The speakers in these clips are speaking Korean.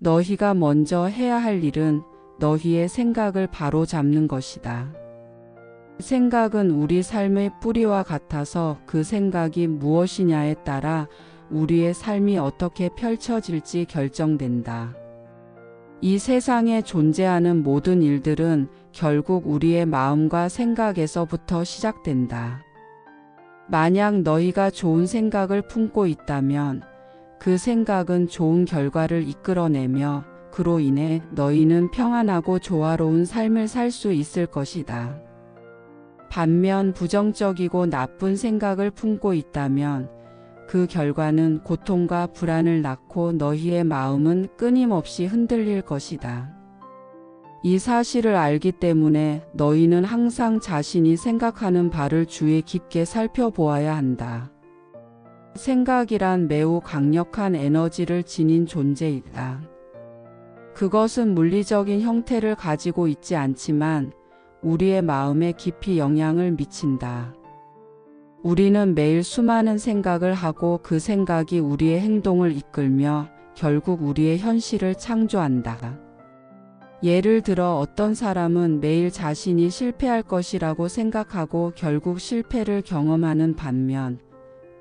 너희가 먼저 해야 할 일은 너희의 생각을 바로잡는 것이다. 생각은 우리 삶의 뿌리와 같아서 그 생각이 무엇이냐에 따라 우리의 삶이 어떻게 펼쳐질지 결정된다. 이 세상에 존재하는 모든 일들은 결국 우리의 마음과 생각에서부터 시작된다. 만약 너희가 좋은 생각을 품고 있다면 그 생각은 좋은 결과를 이끌어내며 그로 인해 너희는 평안하고 조화로운 삶을 살 수 있을 것이다. 반면 부정적이고 나쁜 생각을 품고 있다면 그 결과는 고통과 불안을 낳고 너희의 마음은 끊임없이 흔들릴 것이다. 이 사실을 알기 때문에 너희는 항상 자신이 생각하는 바를 주의 깊게 살펴보아야 한다. 생각이란 매우 강력한 에너지를 지닌 존재이다. 그것은 물리적인 형태를 가지고 있지 않지만 우리의 마음에 깊이 영향을 미친다. 우리는 매일 수많은 생각을 하고 그 생각이 우리의 행동을 이끌며 결국 우리의 현실을 창조한다. 예를 들어 어떤 사람은 매일 자신이 실패할 것이라고 생각하고 결국 실패를 경험하는 반면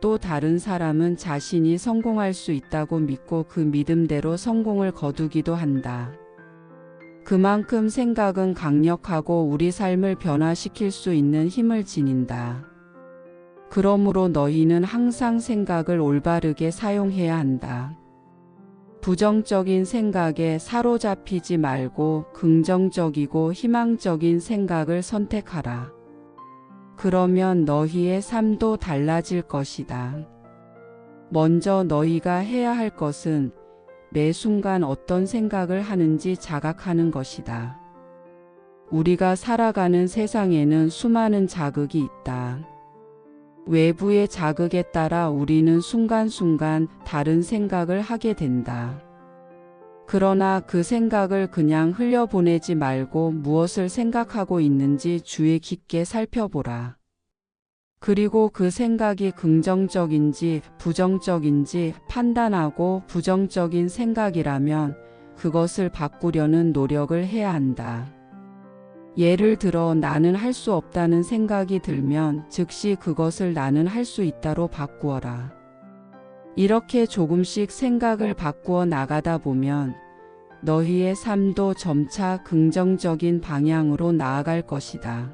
또 다른 사람은 자신이 성공할 수 있다고 믿고 그 믿음대로 성공을 거두기도 한다. 그만큼 생각은 강력하고 우리 삶을 변화시킬 수 있는 힘을 지닌다. 그러므로 너희는 항상 생각을 올바르게 사용해야 한다. 부정적인 생각에 사로잡히지 말고 긍정적이고 희망적인 생각을 선택하라. 그러면 너희의 삶도 달라질 것이다. 먼저 너희가 해야 할 것은 매 순간 어떤 생각을 하는지 자각하는 것이다. 우리가 살아가는 세상에는 수많은 자극이 있다. 외부의 자극에 따라 우리는 순간순간 다른 생각을 하게 된다. 그러나 그 생각을 그냥 흘려보내지 말고 무엇을 생각하고 있는지 주의 깊게 살펴보라. 그리고 그 생각이 긍정적인지 부정적인지 판단하고 부정적인 생각이라면 그것을 바꾸려는 노력을 해야 한다. 예를 들어 나는 할 수 없다는 생각이 들면 즉시 그것을 나는 할 수 있다로 바꾸어라. 이렇게 조금씩 생각을 바꾸어 나가다 보면 너희의 삶도 점차 긍정적인 방향으로 나아갈 것이다.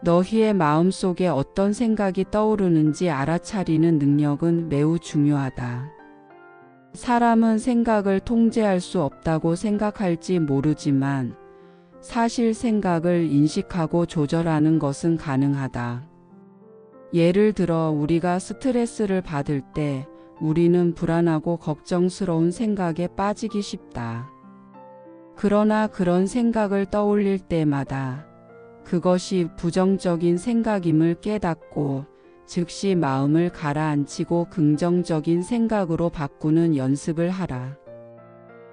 너희의 마음속에 어떤 생각이 떠오르는지 알아차리는 능력은 매우 중요하다. 사람은 생각을 통제할 수 없다고 생각할지 모르지만 사실 생각을 인식하고 조절하는 것은 가능하다. 예를 들어 우리가 스트레스를 받을 때 우리는 불안하고 걱정스러운 생각에 빠지기 쉽다. 그러나 그런 생각을 떠올릴 때마다 그것이 부정적인 생각임을 깨닫고 즉시 마음을 가라앉히고 긍정적인 생각으로 바꾸는 연습을 하라.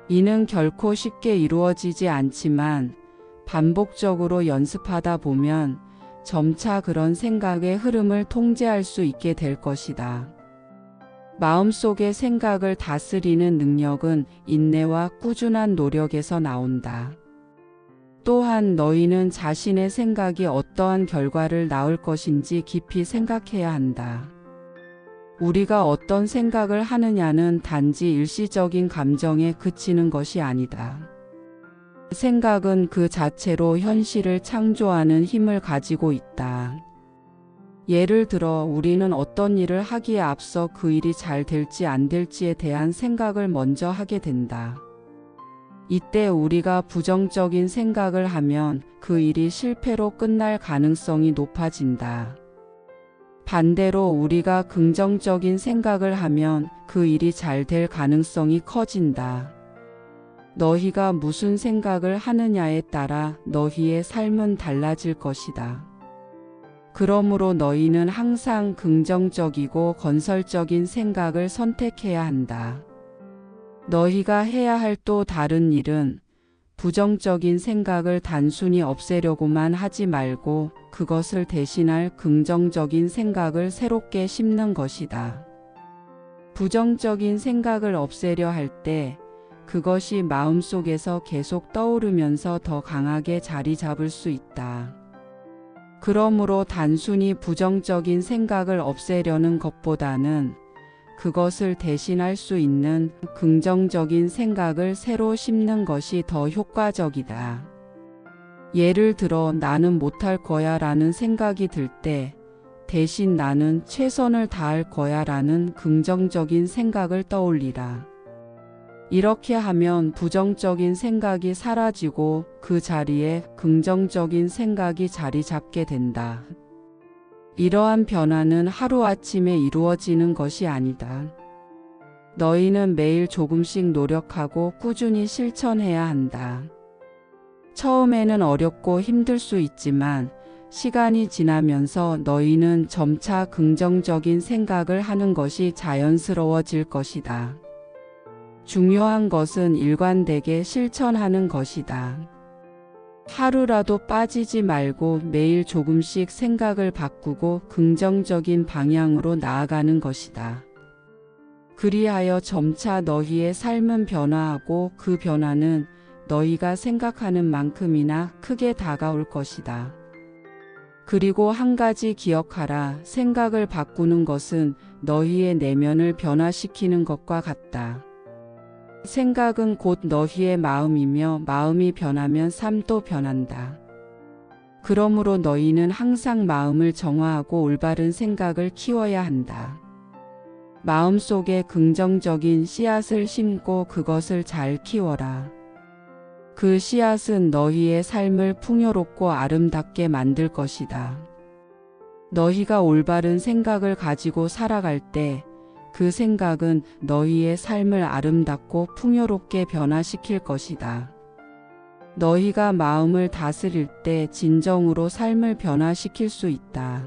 이는 결코 쉽게 이루어지지 않지만 반복적으로 연습하다 보면 점차 그런 생각의 흐름을 통제할 수 있게 될 것이다. 마음속의 생각을 다스리는 능력은 인내와 꾸준한 노력에서 나온다. 또한 너희는 자신의 생각이 어떠한 결과를 낳을 것인지 깊이 생각해야 한다. 우리가 어떤 생각을 하느냐는 단지 일시적인 감정에 그치는 것이 아니다. 생각은 그 자체로 현실을 창조하는 힘을 가지고 있다. 예를 들어 우리는 어떤 일을 하기에 앞서 그 일이 잘 될지 안 될지에 대한 생각을 먼저 하게 된다. 이때 우리가 부정적인 생각을 하면 그 일이 실패로 끝날 가능성이 높아진다. 반대로 우리가 긍정적인 생각을 하면 그 일이 잘 될 가능성이 커진다. 너희가 무슨 생각을 하느냐에 따라 너희의 삶은 달라질 것이다. 그러므로 너희는 항상 긍정적이고 건설적인 생각을 선택해야 한다. 너희가 해야 할 또 다른 일은 부정적인 생각을 단순히 없애려고만 하지 말고 그것을 대신할 긍정적인 생각을 새롭게 심는 것이다. 부정적인 생각을 없애려 할 때 그것이 마음속에서 계속 떠오르면서 더 강하게 자리 잡을 수 있다. 그러므로 단순히 부정적인 생각을 없애려는 것보다는 그것을 대신할 수 있는 긍정적인 생각을 새로 심는 것이 더 효과적이다. 예를 들어 나는 못할 거야 라는 생각이 들 때 대신 나는 최선을 다할 거야 라는 긍정적인 생각을 떠올리라. 이렇게 하면 부정적인 생각이 사라지고 그 자리에 긍정적인 생각이 자리 잡게 된다. 이러한 변화는 하루아침에 이루어지는 것이 아니다. 너희는 매일 조금씩 노력하고 꾸준히 실천해야 한다. 처음에는 어렵고 힘들 수 있지만 시간이 지나면서 너희는 점차 긍정적인 생각을 하는 것이 자연스러워질 것이다. 중요한 것은 일관되게 실천하는 것이다. 하루라도 빠지지 말고 매일 조금씩 생각을 바꾸고 긍정적인 방향으로 나아가는 것이다. 그리하여 점차 너희의 삶은 변화하고 그 변화는 너희가 생각하는 만큼이나 크게 다가올 것이다. 그리고 한 가지 기억하라. 생각을 바꾸는 것은 너희의 내면을 변화시키는 것과 같다. 생각은 곧 너희의 마음이며 마음이 변하면 삶도 변한다. 그러므로 너희는 항상 마음을 정화하고 올바른 생각을 키워야 한다. 마음속에 긍정적인 씨앗을 심고 그것을 잘 키워라. 그 씨앗은 너희의 삶을 풍요롭고 아름답게 만들 것이다. 너희가 올바른 생각을 가지고 살아갈 때 그 생각은 너희의 삶을 아름답고 풍요롭게 변화시킬 것이다. 너희가 마음을 다스릴 때 진정으로 삶을 변화시킬 수 있다.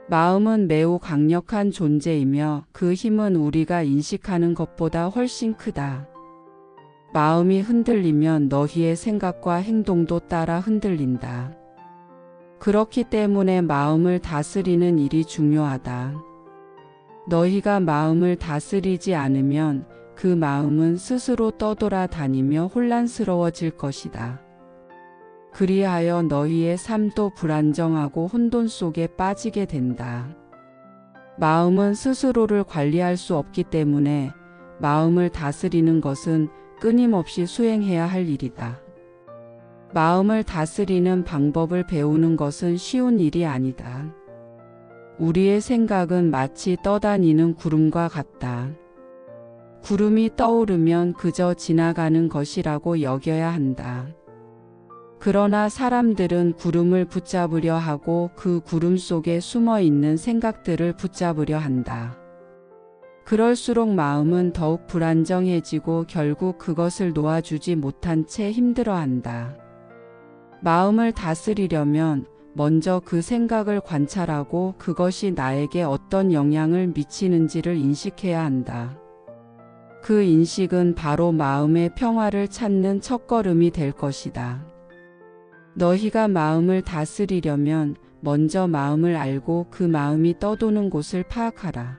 마음은 매우 강력한 존재이며 그 힘은 우리가 인식하는 것보다 훨씬 크다. 마음이 흔들리면 너희의 생각과 행동도 따라 흔들린다. 그렇기 때문에 마음을 다스리는 일이 중요하다. 너희가 마음을 다스리지 않으면 그 마음은 스스로 떠돌아다니며 혼란스러워질 것이다. 그리하여 너희의 삶도 불안정하고 혼돈 속에 빠지게 된다. 마음은 스스로를 관리할 수 없기 때문에 마음을 다스리는 것은 끊임없이 수행해야 할 일이다. 마음을 다스리는 방법을 배우는 것은 쉬운 일이 아니다. 우리의 생각은 마치 떠다니는 구름과 같다. 구름이 떠오르면 그저 지나가는 것이라고 여겨야 한다. 그러나 사람들은 구름을 붙잡으려 하고 그 구름 속에 숨어 있는 생각들을 붙잡으려 한다. 그럴수록 마음은 더욱 불안정해지고 결국 그것을 놓아주지 못한 채 힘들어한다. 마음을 다스리려면 먼저 그 생각을 관찰하고 그것이 나에게 어떤 영향을 미치는지를 인식해야 한다. 그 인식은 바로 마음의 평화를 찾는 첫걸음이 될 것이다. 너희가 마음을 다스리려면 먼저 마음을 알고 그 마음이 떠도는 곳을 파악하라.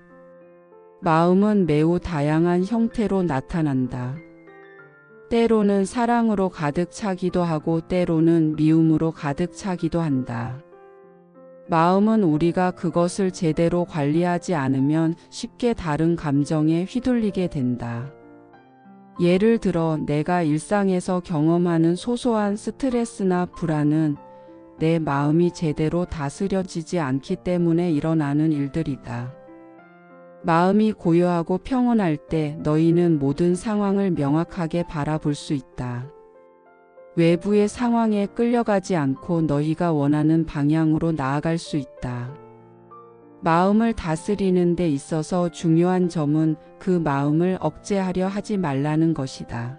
마음은 매우 다양한 형태로 나타난다. 때로는 사랑으로 가득 차기도 하고 때로는 미움으로 가득 차기도 한다. 마음은 우리가 그것을 제대로 관리하지 않으면 쉽게 다른 감정에 휘둘리게 된다. 예를 들어 내가 일상에서 경험하는 소소한 스트레스나 불안은 내 마음이 제대로 다스려지지 않기 때문에 일어나는 일들이다. 마음이 고요하고 평온할 때 너희는 모든 상황을 명확하게 바라볼 수 있다. 외부의 상황에 끌려가지 않고 너희가 원하는 방향으로 나아갈 수 있다. 마음을 다스리는 데 있어서 중요한 점은 그 마음을 억제하려 하지 말라는 것이다.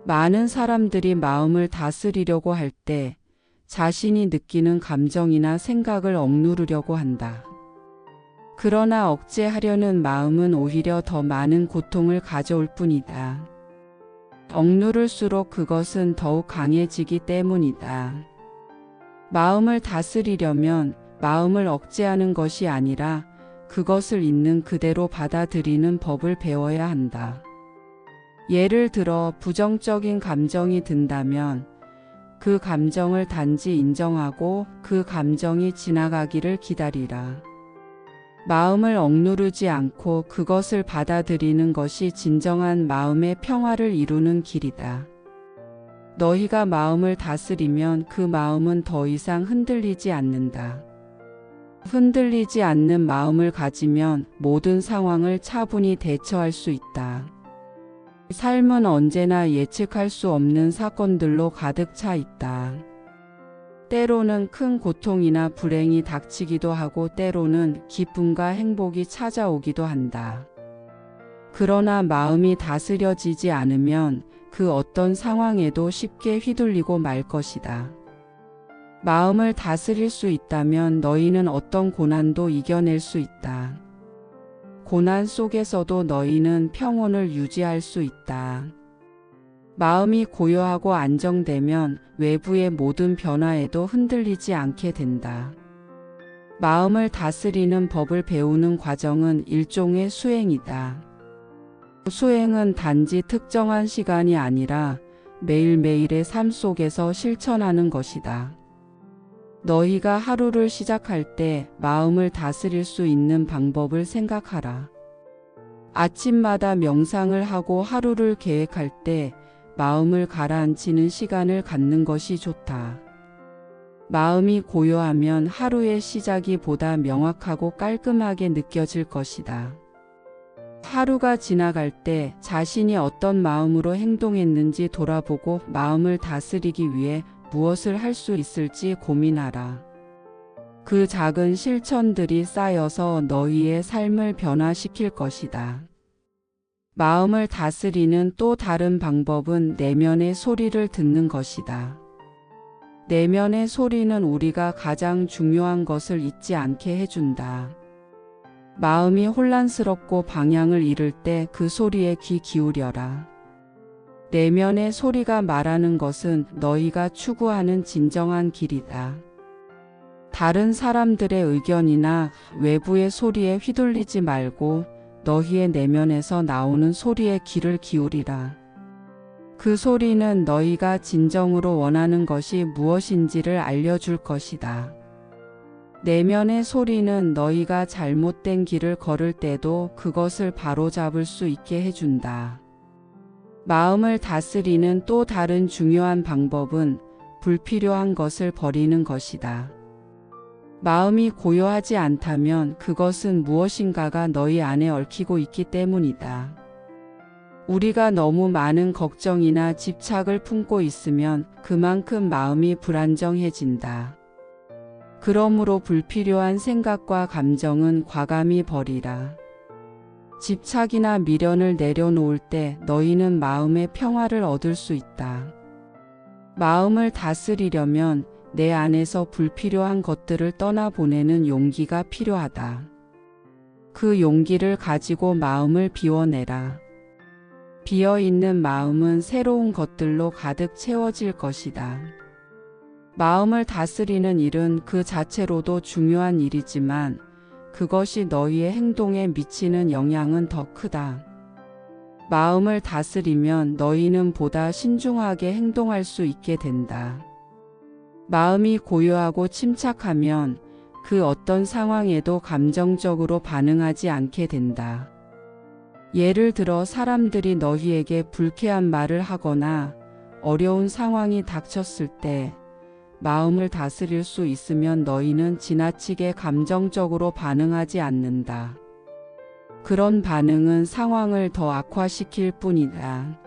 많은 사람들이 마음을 다스리려고 할 때 자신이 느끼는 감정이나 생각을 억누르려고 한다. 그러나 억제하려는 마음은 오히려 더 많은 고통을 가져올 뿐이다. 억누를수록 그것은 더욱 강해지기 때문이다. 마음을 다스리려면 마음을 억제하는 것이 아니라 그것을 있는 그대로 받아들이는 법을 배워야 한다. 예를 들어 부정적인 감정이 든다면 그 감정을 단지 인정하고 그 감정이 지나가기를 기다리라. 마음을 억누르지 않고 그것을 받아들이는 것이 진정한 마음의 평화를 이루는 길이다. 너희가 마음을 다스리면 그 마음은 더 이상 흔들리지 않는다. 흔들리지 않는 마음을 가지면 모든 상황을 차분히 대처할 수 있다. 삶은 언제나 예측할 수 없는 사건들로 가득 차 있다. 때로는 큰 고통이나 불행이 닥치기도 하고 때로는 기쁨과 행복이 찾아오기도 한다. 그러나 마음이 다스려지지 않으면 그 어떤 상황에도 쉽게 휘둘리고 말 것이다. 마음을 다스릴 수 있다면 너희는 어떤 고난도 이겨낼 수 있다. 고난 속에서도 너희는 평온을 유지할 수 있다. 마음이 고요하고 안정되면 외부의 모든 변화에도 흔들리지 않게 된다. 마음을 다스리는 법을 배우는 과정은 일종의 수행이다. 수행은 단지 특정한 시간이 아니라 매일매일의 삶 속에서 실천하는 것이다. 너희가 하루를 시작할 때 마음을 다스릴 수 있는 방법을 생각하라. 아침마다 명상을 하고 하루를 계획할 때 마음을 가라앉히는 시간을 갖는 것이 좋다. 마음이 고요하면 하루의 시작이 보다 명확하고 깔끔하게 느껴질 것이다. 하루가 지나갈 때 자신이 어떤 마음으로 행동했는지 돌아보고 마음을 다스리기 위해 무엇을 할 수 있을지 고민하라. 그 작은 실천들이 쌓여서 너희의 삶을 변화시킬 것이다. 마음을 다스리는 또 다른 방법은 내면의 소리를 듣는 것이다. 내면의 소리는 우리가 가장 중요한 것을 잊지 않게 해준다. 마음이 혼란스럽고 방향을 잃을 때 그 소리에 귀 기울여라. 내면의 소리가 말하는 것은 너희가 추구하는 진정한 길이다. 다른 사람들의 의견이나 외부의 소리에 휘둘리지 말고 너희의 내면에서 나오는 소리에 귀를 기울이라. 그 소리는 너희가 진정으로 원하는 것이 무엇인지를 알려줄 것이다. 내면의 소리는 너희가 잘못된 길을 걸을 때도 그것을 바로잡을 수 있게 해준다. 마음을 다스리는 또 다른 중요한 방법은 불필요한 것을 버리는 것이다. 마음이 고요하지 않다면 그것은 무엇인가가 너희 안에 얽히고 있기 때문이다. 우리가 너무 많은 걱정이나 집착을 품고 있으면 그만큼 마음이 불안정해진다. 그러므로 불필요한 생각과 감정은 과감히 버리라. 집착이나 미련을 내려놓을 때 너희는 마음의 평화를 얻을 수 있다. 마음을 다스리려면 내 안에서 불필요한 것들을 떠나보내는 용기가 필요하다. 그 용기를 가지고 마음을 비워내라. 비어있는 마음은 새로운 것들로 가득 채워질 것이다. 마음을 다스리는 일은 그 자체로도 중요한 일이지만 그것이 너희의 행동에 미치는 영향은 더 크다. 마음을 다스리면 너희는 보다 신중하게 행동할 수 있게 된다. 마음이 고요하고 침착하면 그 어떤 상황에도 감정적으로 반응하지 않게 된다. 예를 들어 사람들이 너희에게 불쾌한 말을 하거나 어려운 상황이 닥쳤을 때 마음을 다스릴 수 있으면 너희는 지나치게 감정적으로 반응하지 않는다. 그런 반응은 상황을 더 악화시킬 뿐이다.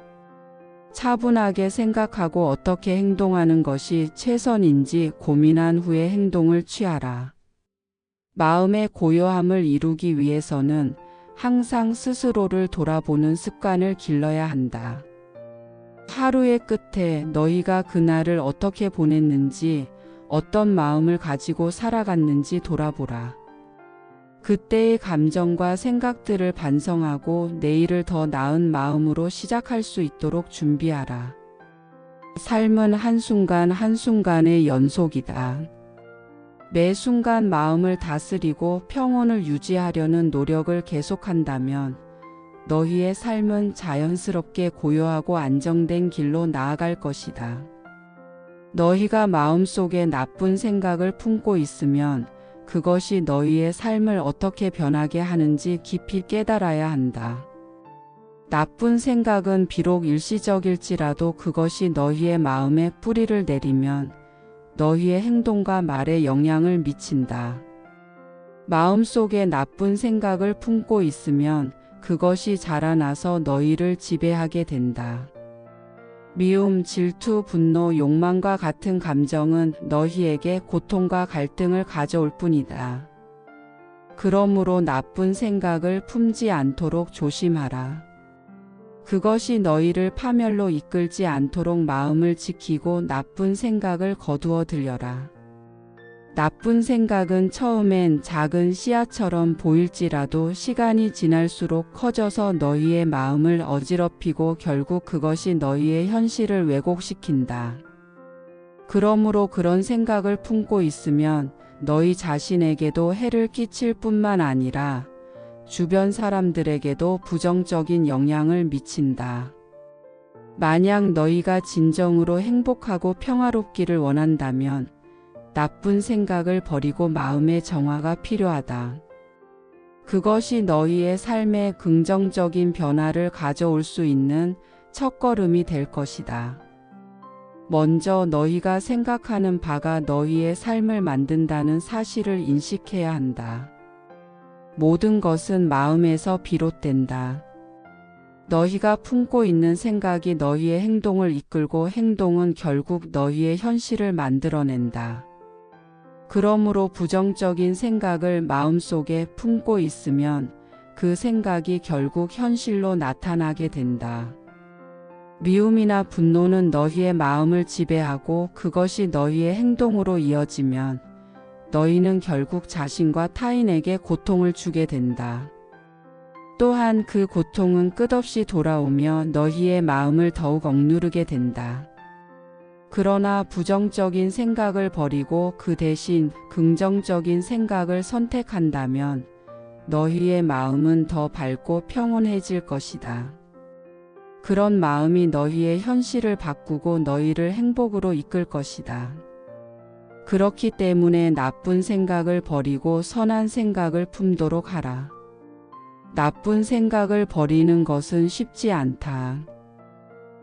차분하게 생각하고 어떻게 행동하는 것이 최선인지 고민한 후에 행동을 취하라. 마음의 고요함을 이루기 위해서는 항상 스스로를 돌아보는 습관을 길러야 한다. 하루의 끝에 너희가 그날을 어떻게 보냈는지, 어떤 마음을 가지고 살아갔는지 돌아보라. 그때의 감정과 생각들을 반성하고 내일을 더 나은 마음으로 시작할 수 있도록 준비하라. 삶은 한순간 한순간의 연속이다. 매 순간 마음을 다스리고 평온을 유지하려는 노력을 계속한다면 너희의 삶은 자연스럽게 고요하고 안정된 길로 나아갈 것이다. 너희가 마음속에 나쁜 생각을 품고 있으면 그것이 너희의 삶을 어떻게 변하게 하는지 깊이 깨달아야 한다. 나쁜 생각은 비록 일시적일지라도 그것이 너희의 마음에 뿌리를 내리면 너희의 행동과 말에 영향을 미친다. 마음속에 나쁜 생각을 품고 있으면 그것이 자라나서 너희를 지배하게 된다. 미움, 질투, 분노, 욕망과 같은 감정은 너희에게 고통과 갈등을 가져올 뿐이다. 그러므로 나쁜 생각을 품지 않도록 조심하라. 그것이 너희를 파멸로 이끌지 않도록 마음을 지키고 나쁜 생각을 거두어 들여라. 나쁜 생각은 처음엔 작은 씨앗처럼 보일지라도 시간이 지날수록 커져서 너희의 마음을 어지럽히고 결국 그것이 너희의 현실을 왜곡시킨다. 그러므로 그런 생각을 품고 있으면 너희 자신에게도 해를 끼칠 뿐만 아니라 주변 사람들에게도 부정적인 영향을 미친다. 만약 너희가 진정으로 행복하고 평화롭기를 원한다면 나쁜 생각을 버리고 마음의 정화가 필요하다. 그것이 너희의 삶에 긍정적인 변화를 가져올 수 있는 첫걸음이 될 것이다. 먼저 너희가 생각하는 바가 너희의 삶을 만든다는 사실을 인식해야 한다. 모든 것은 마음에서 비롯된다. 너희가 품고 있는 생각이 너희의 행동을 이끌고 행동은 결국 너희의 현실을 만들어낸다. 그러므로 부정적인 생각을 마음속에 품고 있으면 그 생각이 결국 현실로 나타나게 된다. 미움이나 분노는 너희의 마음을 지배하고 그것이 너희의 행동으로 이어지면 너희는 결국 자신과 타인에게 고통을 주게 된다. 또한 그 고통은 끝없이 돌아오며 너희의 마음을 더욱 억누르게 된다. 그러나 부정적인 생각을 버리고 그 대신 긍정적인 생각을 선택한다면 너희의 마음은 더 밝고 평온해질 것이다. 그런 마음이 너희의 현실을 바꾸고 너희를 행복으로 이끌 것이다. 그렇기 때문에 나쁜 생각을 버리고 선한 생각을 품도록 하라. 나쁜 생각을 버리는 것은 쉽지 않다.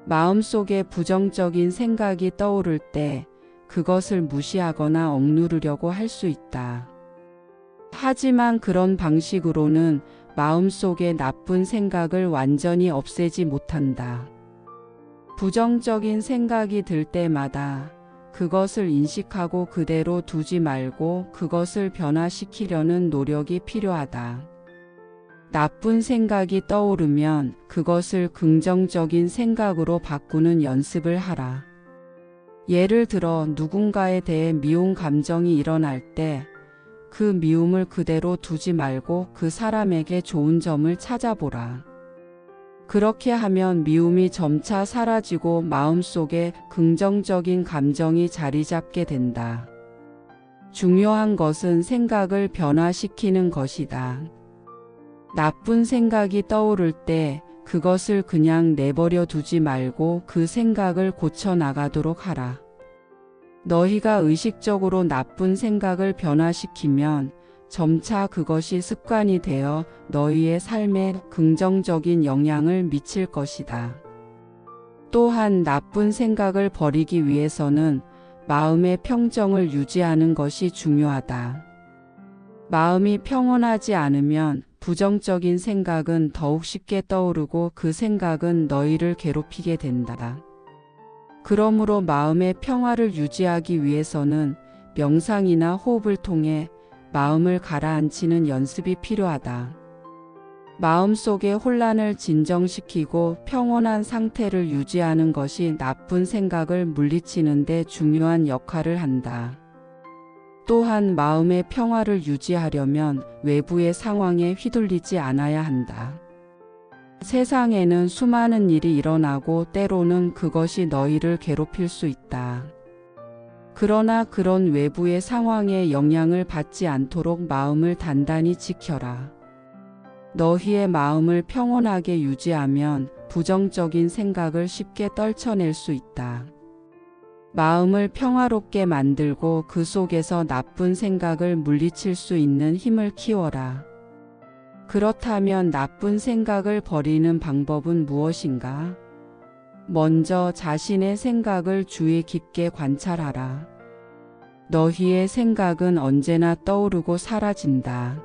마음속에 부정적인 생각이 떠오를 때 그것을 무시하거나 억누르려고 할 수 있다. 하지만 그런 방식으로는 마음속에 나쁜 생각을 완전히 없애지 못한다. 부정적인 생각이 들 때마다 그것을 인식하고 그대로 두지 말고 그것을 변화시키려는 노력이 필요하다. 나쁜 생각이 떠오르면 그것을 긍정적인 생각으로 바꾸는 연습을 하라. 예를 들어 누군가에 대해 미운 감정이 일어날 때 그 미움을 그대로 두지 말고 그 사람에게 좋은 점을 찾아보라. 그렇게 하면 미움이 점차 사라지고 마음속에 긍정적인 감정이 자리 잡게 된다. 중요한 것은 생각을 변화시키는 것이다. 나쁜 생각이 떠오를 때 그것을 그냥 내버려 두지 말고 그 생각을 고쳐 나가도록 하라. 너희가 의식적으로 나쁜 생각을 변화시키면 점차 그것이 습관이 되어 너희의 삶에 긍정적인 영향을 미칠 것이다. 또한 나쁜 생각을 버리기 위해서는 마음의 평정을 유지하는 것이 중요하다. 마음이 평온하지 않으면 부정적인 생각은 더욱 쉽게 떠오르고 그 생각은 너희를 괴롭히게 된다. 그러므로 마음의 평화를 유지하기 위해서는 명상이나 호흡을 통해 마음을 가라앉히는 연습이 필요하다. 마음속의 혼란을 진정시키고 평온한 상태를 유지하는 것이 나쁜 생각을 물리치는 데 중요한 역할을 한다. 또한 마음의 평화를 유지하려면 외부의 상황에 휘둘리지 않아야 한다. 세상에는 수많은 일이 일어나고 때로는 그것이 너희를 괴롭힐 수 있다. 그러나 그런 외부의 상황에 영향을 받지 않도록 마음을 단단히 지켜라. 너희의 마음을 평온하게 유지하면 부정적인 생각을 쉽게 떨쳐낼 수 있다. 마음을 평화롭게 만들고 그 속에서 나쁜 생각을 물리칠 수 있는 힘을 키워라. 그렇다면 나쁜 생각을 버리는 방법은 무엇인가? 먼저 자신의 생각을 주의 깊게 관찰하라. 너희의 생각은 언제나 떠오르고 사라진다.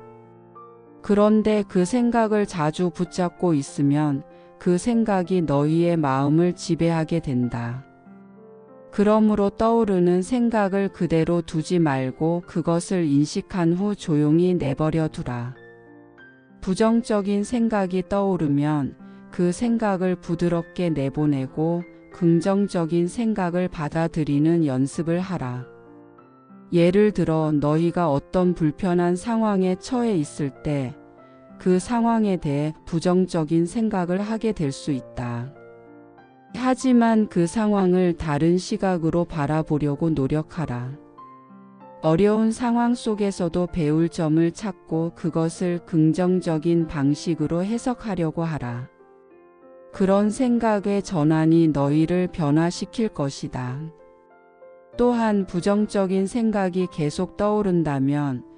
그런데 그 생각을 자주 붙잡고 있으면 그 생각이 너희의 마음을 지배하게 된다. 그러므로 떠오르는 생각을 그대로 두지 말고 그것을 인식한 후 조용히 내버려 두라. 부정적인 생각이 떠오르면 그 생각을 부드럽게 내보내고 긍정적인 생각을 받아들이는 연습을 하라. 예를 들어 너희가 어떤 불편한 상황에 처해 있을 때 그 상황에 대해 부정적인 생각을 하게 될 수 있다. 하지만 그 상황을 다른 시각으로 바라보려고 노력하라. 어려운 상황 속에서도 배울 점을 찾고 그것을 긍정적인 방식으로 해석하려고 하라. 그런 생각의 전환이 너희를 변화시킬 것이다. 또한 부정적인 생각이 계속 떠오른다면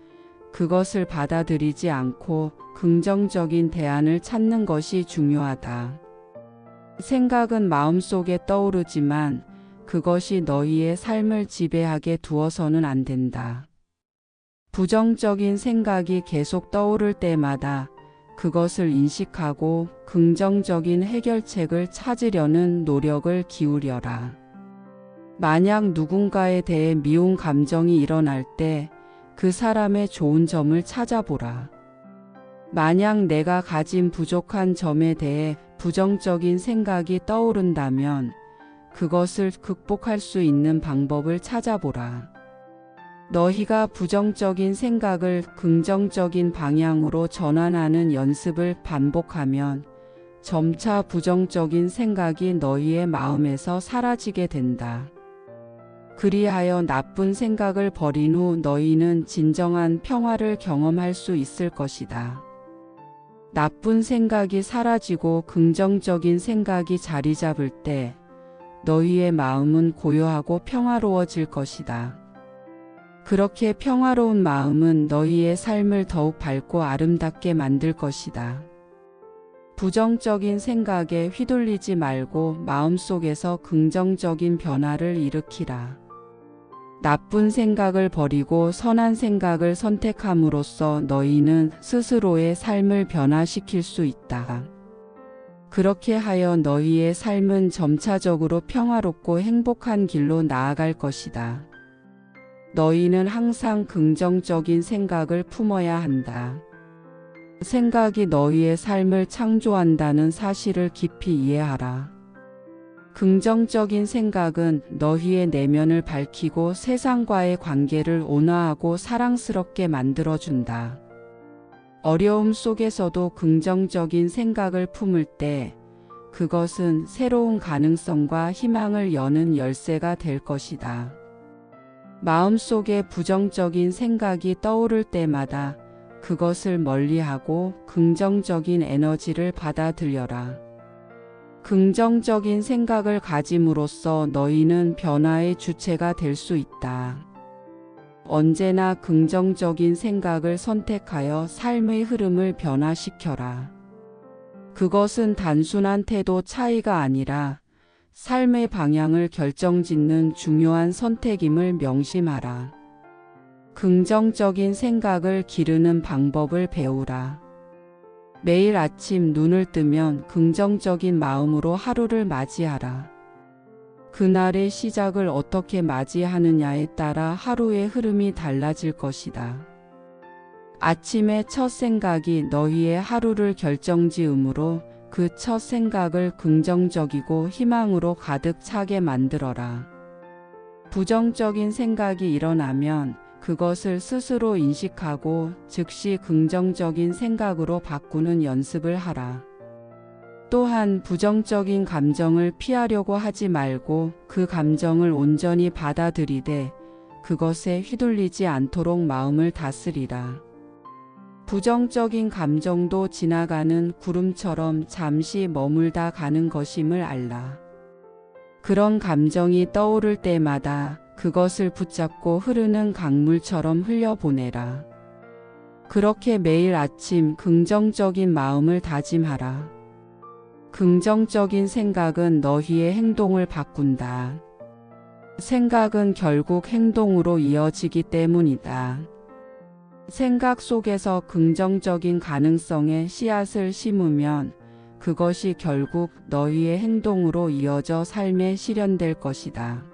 그것을 받아들이지 않고 긍정적인 대안을 찾는 것이 중요하다. 생각은 마음속에 떠오르지만 그것이 너희의 삶을 지배하게 두어서는 안 된다. 부정적인 생각이 계속 떠오를 때마다 그것을 인식하고 긍정적인 해결책을 찾으려는 노력을 기울여라. 만약 누군가에 대해 미운 감정이 일어날 때 그 사람의 좋은 점을 찾아보라. 만약 내가 가진 부족한 점에 대해 부정적인 생각이 떠오른다면 그것을 극복할 수 있는 방법을 찾아보라. 너희가 부정적인 생각을 긍정적인 방향으로 전환하는 연습을 반복하면 점차 부정적인 생각이 너희의 마음에서 사라지게 된다. 그리하여 나쁜 생각을 버린 후 너희는 진정한 평화를 경험할 수 있을 것이다. 나쁜 생각이 사라지고 긍정적인 생각이 자리 잡을 때 너희의 마음은 고요하고 평화로워질 것이다. 그렇게 평화로운 마음은 너희의 삶을 더욱 밝고 아름답게 만들 것이다. 부정적인 생각에 휘둘리지 말고 마음속에서 긍정적인 변화를 일으키라. 나쁜 생각을 버리고 선한 생각을 선택함으로써 너희는 스스로의 삶을 변화시킬 수 있다. 그렇게 하여 너희의 삶은 점차적으로 평화롭고 행복한 길로 나아갈 것이다. 너희는 항상 긍정적인 생각을 품어야 한다. 생각이 너희의 삶을 창조한다는 사실을 깊이 이해하라. 긍정적인 생각은 너희의 내면을 밝히고 세상과의 관계를 온화하고 사랑스럽게 만들어준다. 어려움 속에서도 긍정적인 생각을 품을 때 그것은 새로운 가능성과 희망을 여는 열쇠가 될 것이다. 마음속에 부정적인 생각이 떠오를 때마다 그것을 멀리하고 긍정적인 에너지를 받아들여라. 긍정적인 생각을 가짐으로써 너희는 변화의 주체가 될 수 있다. 언제나 긍정적인 생각을 선택하여 삶의 흐름을 변화시켜라. 그것은 단순한 태도 차이가 아니라 삶의 방향을 결정짓는 중요한 선택임을 명심하라. 긍정적인 생각을 기르는 방법을 배우라. 매일 아침 눈을 뜨면 긍정적인 마음으로 하루를 맞이하라. 그날의 시작을 어떻게 맞이하느냐에 따라 하루의 흐름이 달라질 것이다. 아침의 첫 생각이 너희의 하루를 결정지으므로 그 첫 생각을 긍정적이고 희망으로 가득 차게 만들어라. 부정적인 생각이 일어나면 그것을 스스로 인식하고 즉시 긍정적인 생각으로 바꾸는 연습을 하라. 또한 부정적인 감정을 피하려고 하지 말고 그 감정을 온전히 받아들이되 그것에 휘둘리지 않도록 마음을 다스리라. 부정적인 감정도 지나가는 구름처럼 잠시 머물다 가는 것임을 알라. 그런 감정이 떠오를 때마다 그것을 붙잡고 흐르는 강물처럼 흘려보내라. 그렇게 매일 아침 긍정적인 마음을 다짐하라. 긍정적인 생각은 너희의 행동을 바꾼다. 생각은 결국 행동으로 이어지기 때문이다. 생각 속에서 긍정적인 가능성의 씨앗을 심으면 그것이 결국 너희의 행동으로 이어져 삶에 실현될 것이다.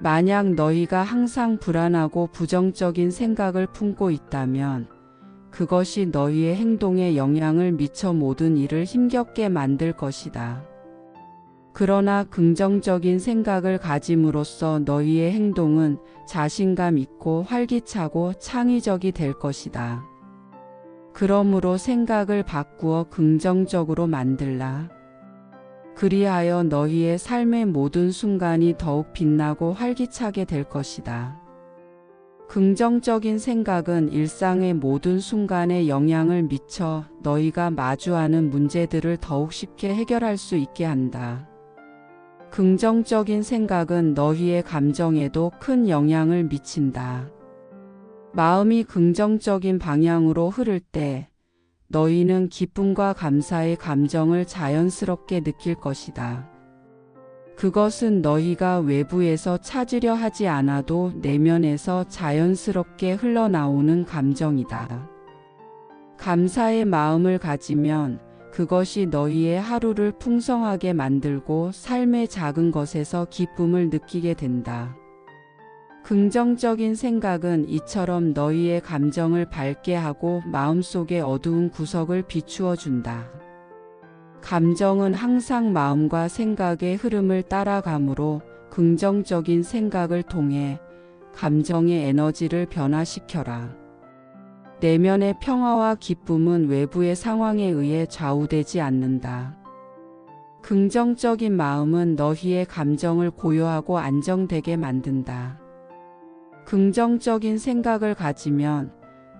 만약 너희가 항상 불안하고 부정적인 생각을 품고 있다면 그것이 너희의 행동에 영향을 미쳐 모든 일을 힘겹게 만들 것이다. 그러나 긍정적인 생각을 가짐으로써 너희의 행동은 자신감 있고 활기차고 창의적이 될 것이다. 그러므로 생각을 바꾸어 긍정적으로 만들라. 그리하여 너희의 삶의 모든 순간이 더욱 빛나고 활기차게 될 것이다. 긍정적인 생각은 일상의 모든 순간에 영향을 미쳐 너희가 마주하는 문제들을 더욱 쉽게 해결할 수 있게 한다. 긍정적인 생각은 너희의 감정에도 큰 영향을 미친다. 마음이 긍정적인 방향으로 흐를 때 너희는 기쁨과 감사의 감정을 자연스럽게 느낄 것이다. 그것은 너희가 외부에서 찾으려 하지 않아도 내면에서 자연스럽게 흘러나오는 감정이다. 감사의 마음을 가지면 그것이 너희의 하루를 풍성하게 만들고 삶의 작은 것에서 기쁨을 느끼게 된다. 긍정적인 생각은 이처럼 너희의 감정을 밝게 하고 마음속의 어두운 구석을 비추어 준다. 감정은 항상 마음과 생각의 흐름을 따라가므로 긍정적인 생각을 통해 감정의 에너지를 변화시켜라. 내면의 평화와 기쁨은 외부의 상황에 의해 좌우되지 않는다. 긍정적인 마음은 너희의 감정을 고요하고 안정되게 만든다. 긍정적인 생각을 가지면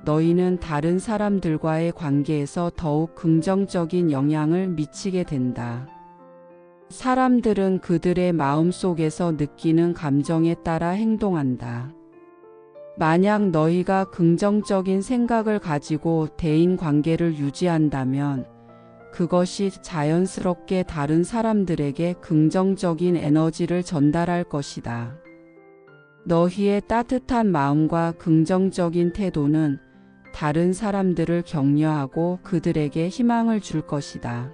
너희는 다른 사람들과의 관계에서 더욱 긍정적인 영향을 미치게 된다. 사람들은 그들의 마음 속에서 느끼는 감정에 따라 행동한다. 만약 너희가 긍정적인 생각을 가지고 대인 관계를 유지한다면 그것이 자연스럽게 다른 사람들에게 긍정적인 에너지를 전달할 것이다. 너희의 따뜻한 마음과 긍정적인 태도는 다른 사람들을 격려하고 그들에게 희망을 줄 것이다.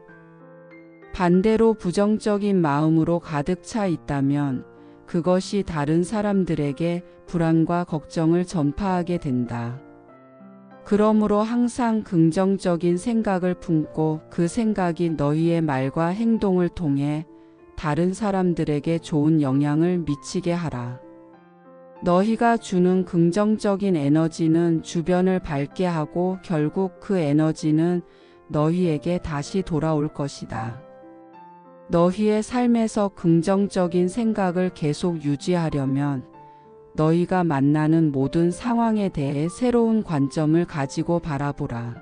반대로 부정적인 마음으로 가득 차 있다면 그것이 다른 사람들에게 불안과 걱정을 전파하게 된다. 그러므로 항상 긍정적인 생각을 품고 그 생각이 너희의 말과 행동을 통해 다른 사람들에게 좋은 영향을 미치게 하라. 너희가 주는 긍정적인 에너지는 주변을 밝게 하고 결국 그 에너지는 너희에게 다시 돌아올 것이다. 너희의 삶에서 긍정적인 생각을 계속 유지하려면 너희가 만나는 모든 상황에 대해 새로운 관점을 가지고 바라보라.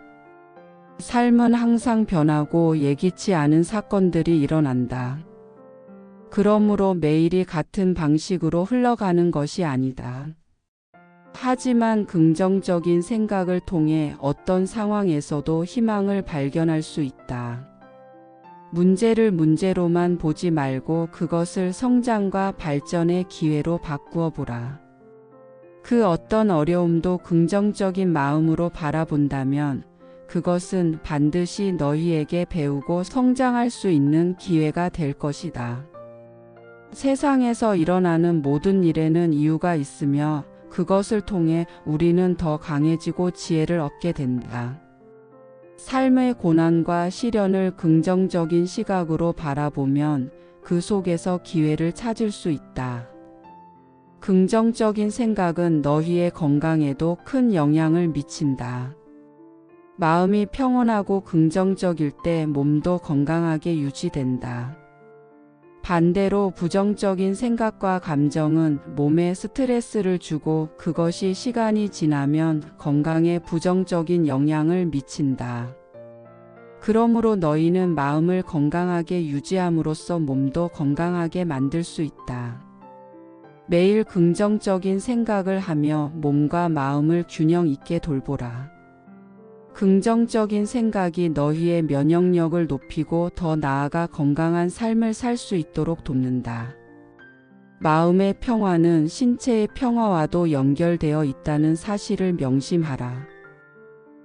삶은 항상 변하고 예기치 않은 사건들이 일어난다. 그러므로 매일이 같은 방식으로 흘러가는 것이 아니다. 하지만 긍정적인 생각을 통해 어떤 상황에서도 희망을 발견할 수 있다. 문제를 문제로만 보지 말고 그것을 성장과 발전의 기회로 바꾸어 보라. 그 어떤 어려움도 긍정적인 마음으로 바라본다면 그것은 반드시 너희에게 배우고 성장할 수 있는 기회가 될 것이다. 세상에서 일어나는 모든 일에는 이유가 있으며 그것을 통해 우리는 더 강해지고 지혜를 얻게 된다. 삶의 고난과 시련을 긍정적인 시각으로 바라보면 그 속에서 기회를 찾을 수 있다. 긍정적인 생각은 너희의 건강에도 큰 영향을 미친다. 마음이 평온하고 긍정적일 때 몸도 건강하게 유지된다. 반대로 부정적인 생각과 감정은 몸에 스트레스를 주고 그것이 시간이 지나면 건강에 부정적인 영향을 미친다. 그러므로 너희는 마음을 건강하게 유지함으로써 몸도 건강하게 만들 수 있다. 매일 긍정적인 생각을 하며 몸과 마음을 균형 있게 돌보라. 긍정적인 생각이 너희의 면역력을 높이고 더 나아가 건강한 삶을 살 수 있도록 돕는다. 마음의 평화는 신체의 평화와도 연결되어 있다는 사실을 명심하라.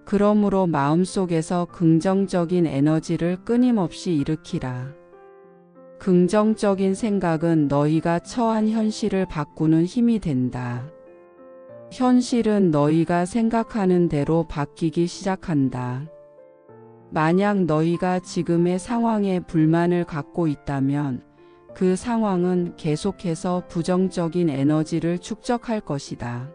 그러므로 마음속에서 긍정적인 에너지를 끊임없이 일으키라. 긍정적인 생각은 너희가 처한 현실을 바꾸는 힘이 된다. 현실은 너희가 생각하는 대로 바뀌기 시작한다. 만약 너희가 지금의 상황에 불만을 갖고 있다면 그 상황은 계속해서 부정적인 에너지를 축적할 것이다.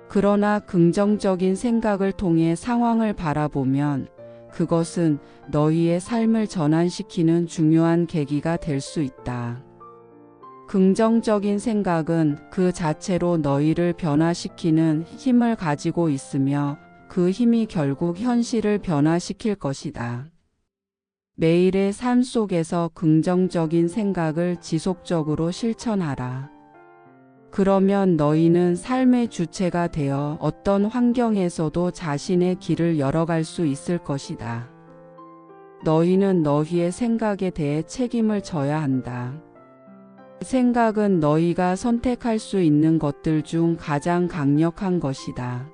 그러나 긍정적인 생각을 통해 상황을 바라보면 그것은 너희의 삶을 전환시키는 중요한 계기가 될 수 있다. 긍정적인 생각은 그 자체로 너희를 변화시키는 힘을 가지고 있으며 그 힘이 결국 현실을 변화시킬 것이다. 매일의 삶 속에서 긍정적인 생각을 지속적으로 실천하라. 그러면 너희는 삶의 주체가 되어 어떤 환경에서도 자신의 길을 열어갈 수 있을 것이다. 너희는 너희의 생각에 대해 책임을 져야 한다. 생각은 너희가 선택할 수 있는 것들 중 가장 강력한 것이다.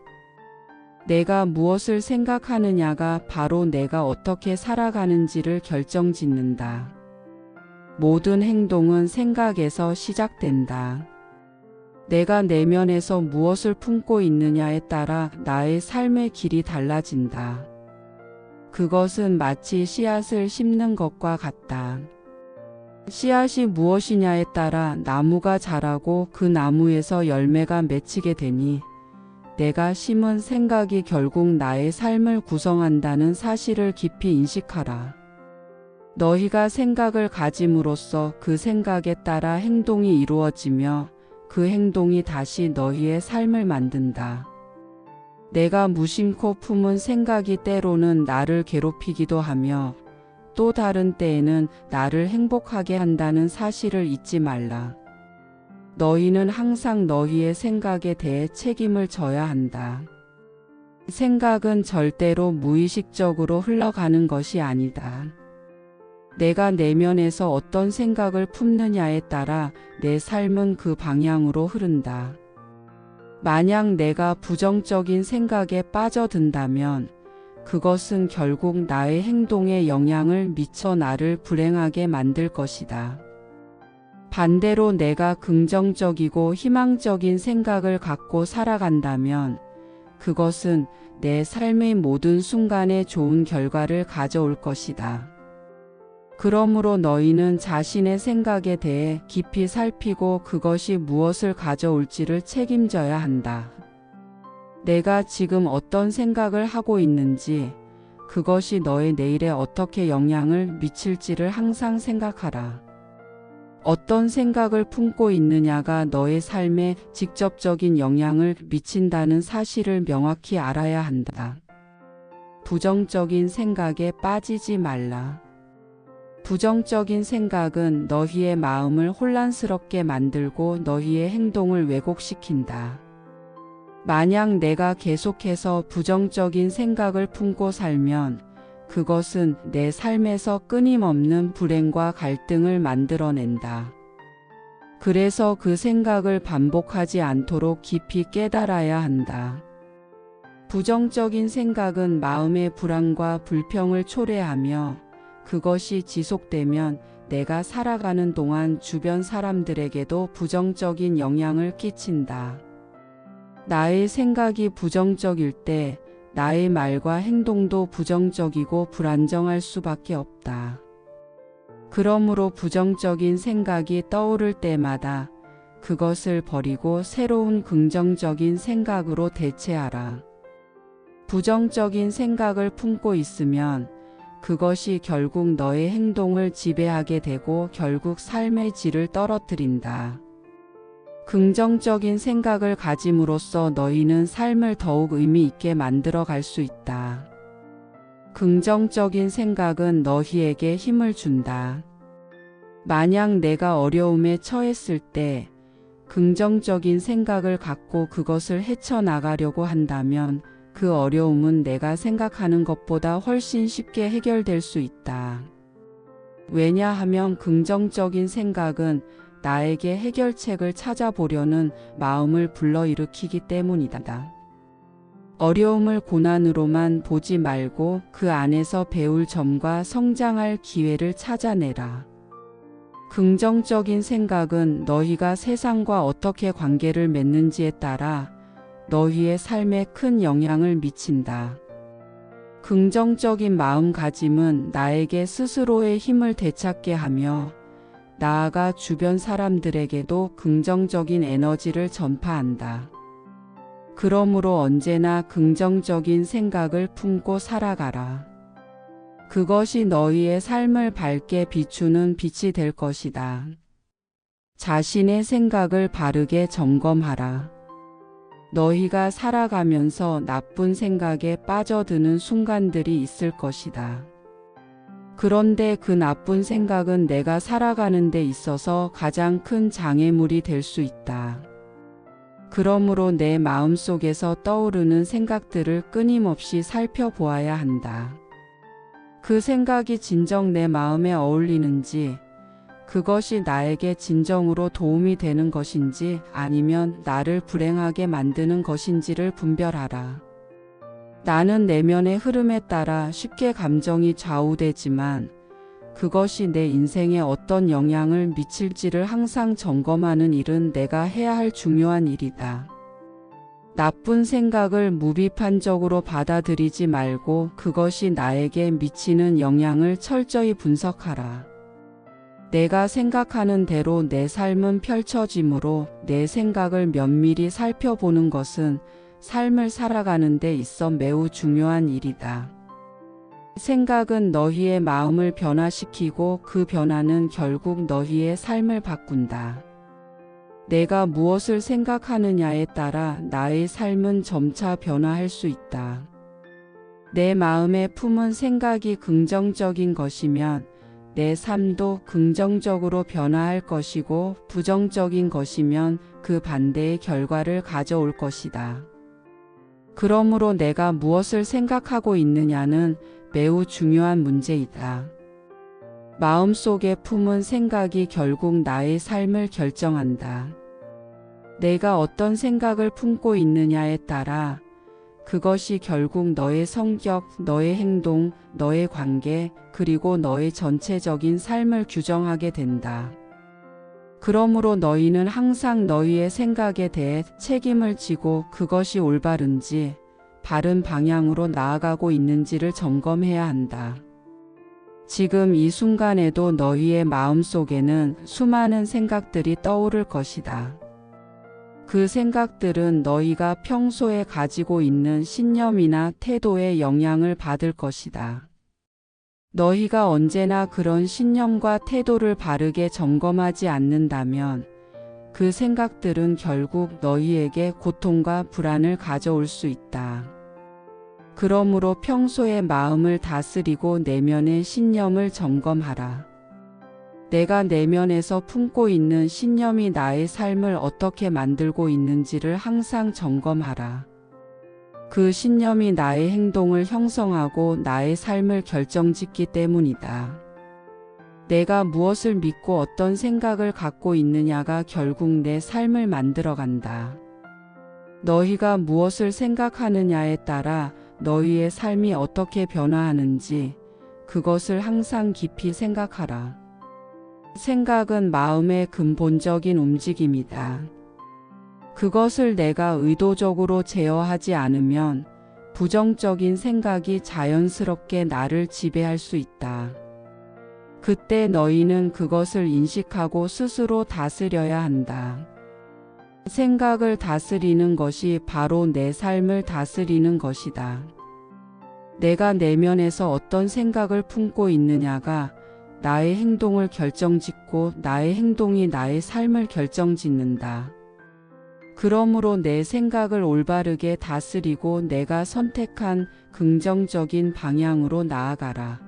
내가 무엇을 생각하느냐가 바로 내가 어떻게 살아가는지를 결정짓는다. 모든 행동은 생각에서 시작된다. 내가 내면에서 무엇을 품고 있느냐에 따라 나의 삶의 길이 달라진다. 그것은 마치 씨앗을 심는 것과 같다. 씨앗이 무엇이냐에 따라 나무가 자라고 그 나무에서 열매가 맺히게 되니 내가 심은 생각이 결국 나의 삶을 구성한다는 사실을 깊이 인식하라. 너희가 생각을 가짐으로써 그 생각에 따라 행동이 이루어지며 그 행동이 다시 너희의 삶을 만든다. 내가 무심코 품은 생각이 때로는 나를 괴롭히기도 하며 또 다른 때에는 나를 행복하게 한다는 사실을 잊지 말라. 너희는 항상 너희의 생각에 대해 책임을 져야 한다. 생각은 절대로 무의식적으로 흘러가는 것이 아니다. 내가 내면에서 어떤 생각을 품느냐에 따라 내 삶은 그 방향으로 흐른다. 만약 내가 부정적인 생각에 빠져든다면 그것은 결국 나의 행동에 영향을 미쳐 나를 불행하게 만들 것이다. 반대로 내가 긍정적이고 희망적인 생각을 갖고 살아간다면 그것은 내 삶의 모든 순간에 좋은 결과를 가져올 것이다. 그러므로 너희는 자신의 생각에 대해 깊이 살피고 그것이 무엇을 가져올지를 책임져야 한다. 내가 지금 어떤 생각을 하고 있는지, 그것이 너의 내일에 어떻게 영향을 미칠지를 항상 생각하라. 어떤 생각을 품고 있느냐가 너의 삶에 직접적인 영향을 미친다는 사실을 명확히 알아야 한다. 부정적인 생각에 빠지지 말라. 부정적인 생각은 너희의 마음을 혼란스럽게 만들고 너희의 행동을 왜곡시킨다. 만약 내가 계속해서 부정적인 생각을 품고 살면 그것은 내 삶에서 끊임없는 불행과 갈등을 만들어낸다. 그래서 그 생각을 반복하지 않도록 깊이 깨달아야 한다. 부정적인 생각은 마음의 불안과 불평을 초래하며 그것이 지속되면 내가 살아가는 동안 주변 사람들에게도 부정적인 영향을 끼친다. 나의 생각이 부정적일 때 나의 말과 행동도 부정적이고 불안정할 수밖에 없다. 그러므로 부정적인 생각이 떠오를 때마다 그것을 버리고 새로운 긍정적인 생각으로 대체하라. 부정적인 생각을 품고 있으면 그것이 결국 너의 행동을 지배하게 되고 결국 삶의 질을 떨어뜨린다. 긍정적인 생각을 가짐으로써 너희는 삶을 더욱 의미 있게 만들어 갈 수 있다. 긍정적인 생각은 너희에게 힘을 준다. 만약 내가 어려움에 처했을 때 긍정적인 생각을 갖고 그것을 헤쳐나가려고 한다면 그 어려움은 내가 생각하는 것보다 훨씬 쉽게 해결될 수 있다. 왜냐하면 긍정적인 생각은 나에게 해결책을 찾아보려는 마음을 불러일으키기 때문이다. 어려움을 고난으로만 보지 말고 그 안에서 배울 점과 성장할 기회를 찾아내라. 긍정적인 생각은 너희가 세상과 어떻게 관계를 맺는지에 따라 너희의 삶에 큰 영향을 미친다. 긍정적인 마음가짐은 나에게 스스로의 힘을 되찾게 하며 나아가 주변 사람들에게도 긍정적인 에너지를 전파한다. 그러므로 언제나 긍정적인 생각을 품고 살아가라. 그것이 너희의 삶을 밝게 비추는 빛이 될 것이다. 자신의 생각을 바르게 점검하라. 너희가 살아가면서 나쁜 생각에 빠져드는 순간들이 있을 것이다. 그런데 그 나쁜 생각은 내가 살아가는 데 있어서 가장 큰 장애물이 될 수 있다. 그러므로 내 마음속에서 떠오르는 생각들을 끊임없이 살펴보아야 한다. 그 생각이 진정 내 마음에 어울리는지, 그것이 나에게 진정으로 도움이 되는 것인지 아니면 나를 불행하게 만드는 것인지를 분별하라. 나는 내면의 흐름에 따라 쉽게 감정이 좌우되지만 그것이 내 인생에 어떤 영향을 미칠지를 항상 점검하는 일은 내가 해야 할 중요한 일이다. 나쁜 생각을 무비판적으로 받아들이지 말고 그것이 나에게 미치는 영향을 철저히 분석하라. 내가 생각하는 대로 내 삶은 펼쳐지므로 내 생각을 면밀히 살펴보는 것은 삶을 살아가는 데 있어 매우 중요한 일이다. 생각은 너희의 마음을 변화시키고 그 변화는 결국 너희의 삶을 바꾼다. 내가 무엇을 생각하느냐에 따라 나의 삶은 점차 변화할 수 있다. 내 마음에 품은 생각이 긍정적인 것이면 내 삶도 긍정적으로 변화할 것이고 부정적인 것이면 그 반대의 결과를 가져올 것이다. 그러므로 내가 무엇을 생각하고 있느냐는 매우 중요한 문제이다. 마음속에 품은 생각이 결국 나의 삶을 결정한다. 내가 어떤 생각을 품고 있느냐에 따라 그것이 결국 너의 성격, 너의 행동, 너의 관계, 그리고 너의 전체적인 삶을 규정하게 된다. 그러므로 너희는 항상 너희의 생각에 대해 책임을 지고 그것이 올바른지, 바른 방향으로 나아가고 있는지를 점검해야 한다. 지금 이 순간에도 너희의 마음속에는 수많은 생각들이 떠오를 것이다. 그 생각들은 너희가 평소에 가지고 있는 신념이나 태도에 영향을 받을 것이다. 너희가 언제나 그런 신념과 태도를 바르게 점검하지 않는다면 그 생각들은 결국 너희에게 고통과 불안을 가져올 수 있다. 그러므로 평소에 마음을 다스리고 내면의 신념을 점검하라. 내가 내면에서 품고 있는 신념이 나의 삶을 어떻게 만들고 있는지를 항상 점검하라. 그 신념이 나의 행동을 형성하고 나의 삶을 결정짓기 때문이다. 내가 무엇을 믿고 어떤 생각을 갖고 있느냐가 결국 내 삶을 만들어간다. 너희가 무엇을 생각하느냐에 따라 너희의 삶이 어떻게 변화하는지 그것을 항상 깊이 생각하라. 생각은 마음의 근본적인 움직임이다. 그것을 내가 의도적으로 제어하지 않으면 부정적인 생각이 자연스럽게 나를 지배할 수 있다. 그때 너희는 그것을 인식하고 스스로 다스려야 한다. 생각을 다스리는 것이 바로 내 삶을 다스리는 것이다. 내가 내면에서 어떤 생각을 품고 있느냐가 나의 행동을 결정짓고 나의 행동이 나의 삶을 결정짓는다. 그러므로 내 생각을 올바르게 다스리고 내가 선택한 긍정적인 방향으로 나아가라.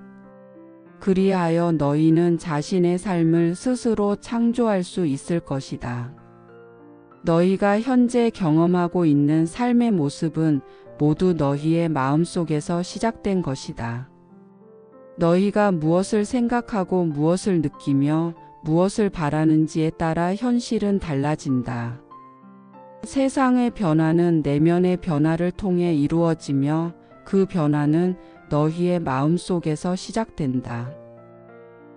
그리하여 너희는 자신의 삶을 스스로 창조할 수 있을 것이다. 너희가 현재 경험하고 있는 삶의 모습은 모두 너희의 마음속에서 시작된 것이다. 너희가 무엇을 생각하고 무엇을 느끼며 무엇을 바라는지에 따라 현실은 달라진다. 세상의 변화는 내면의 변화를 통해 이루어지며 그 변화는 너희의 마음속에서 시작된다.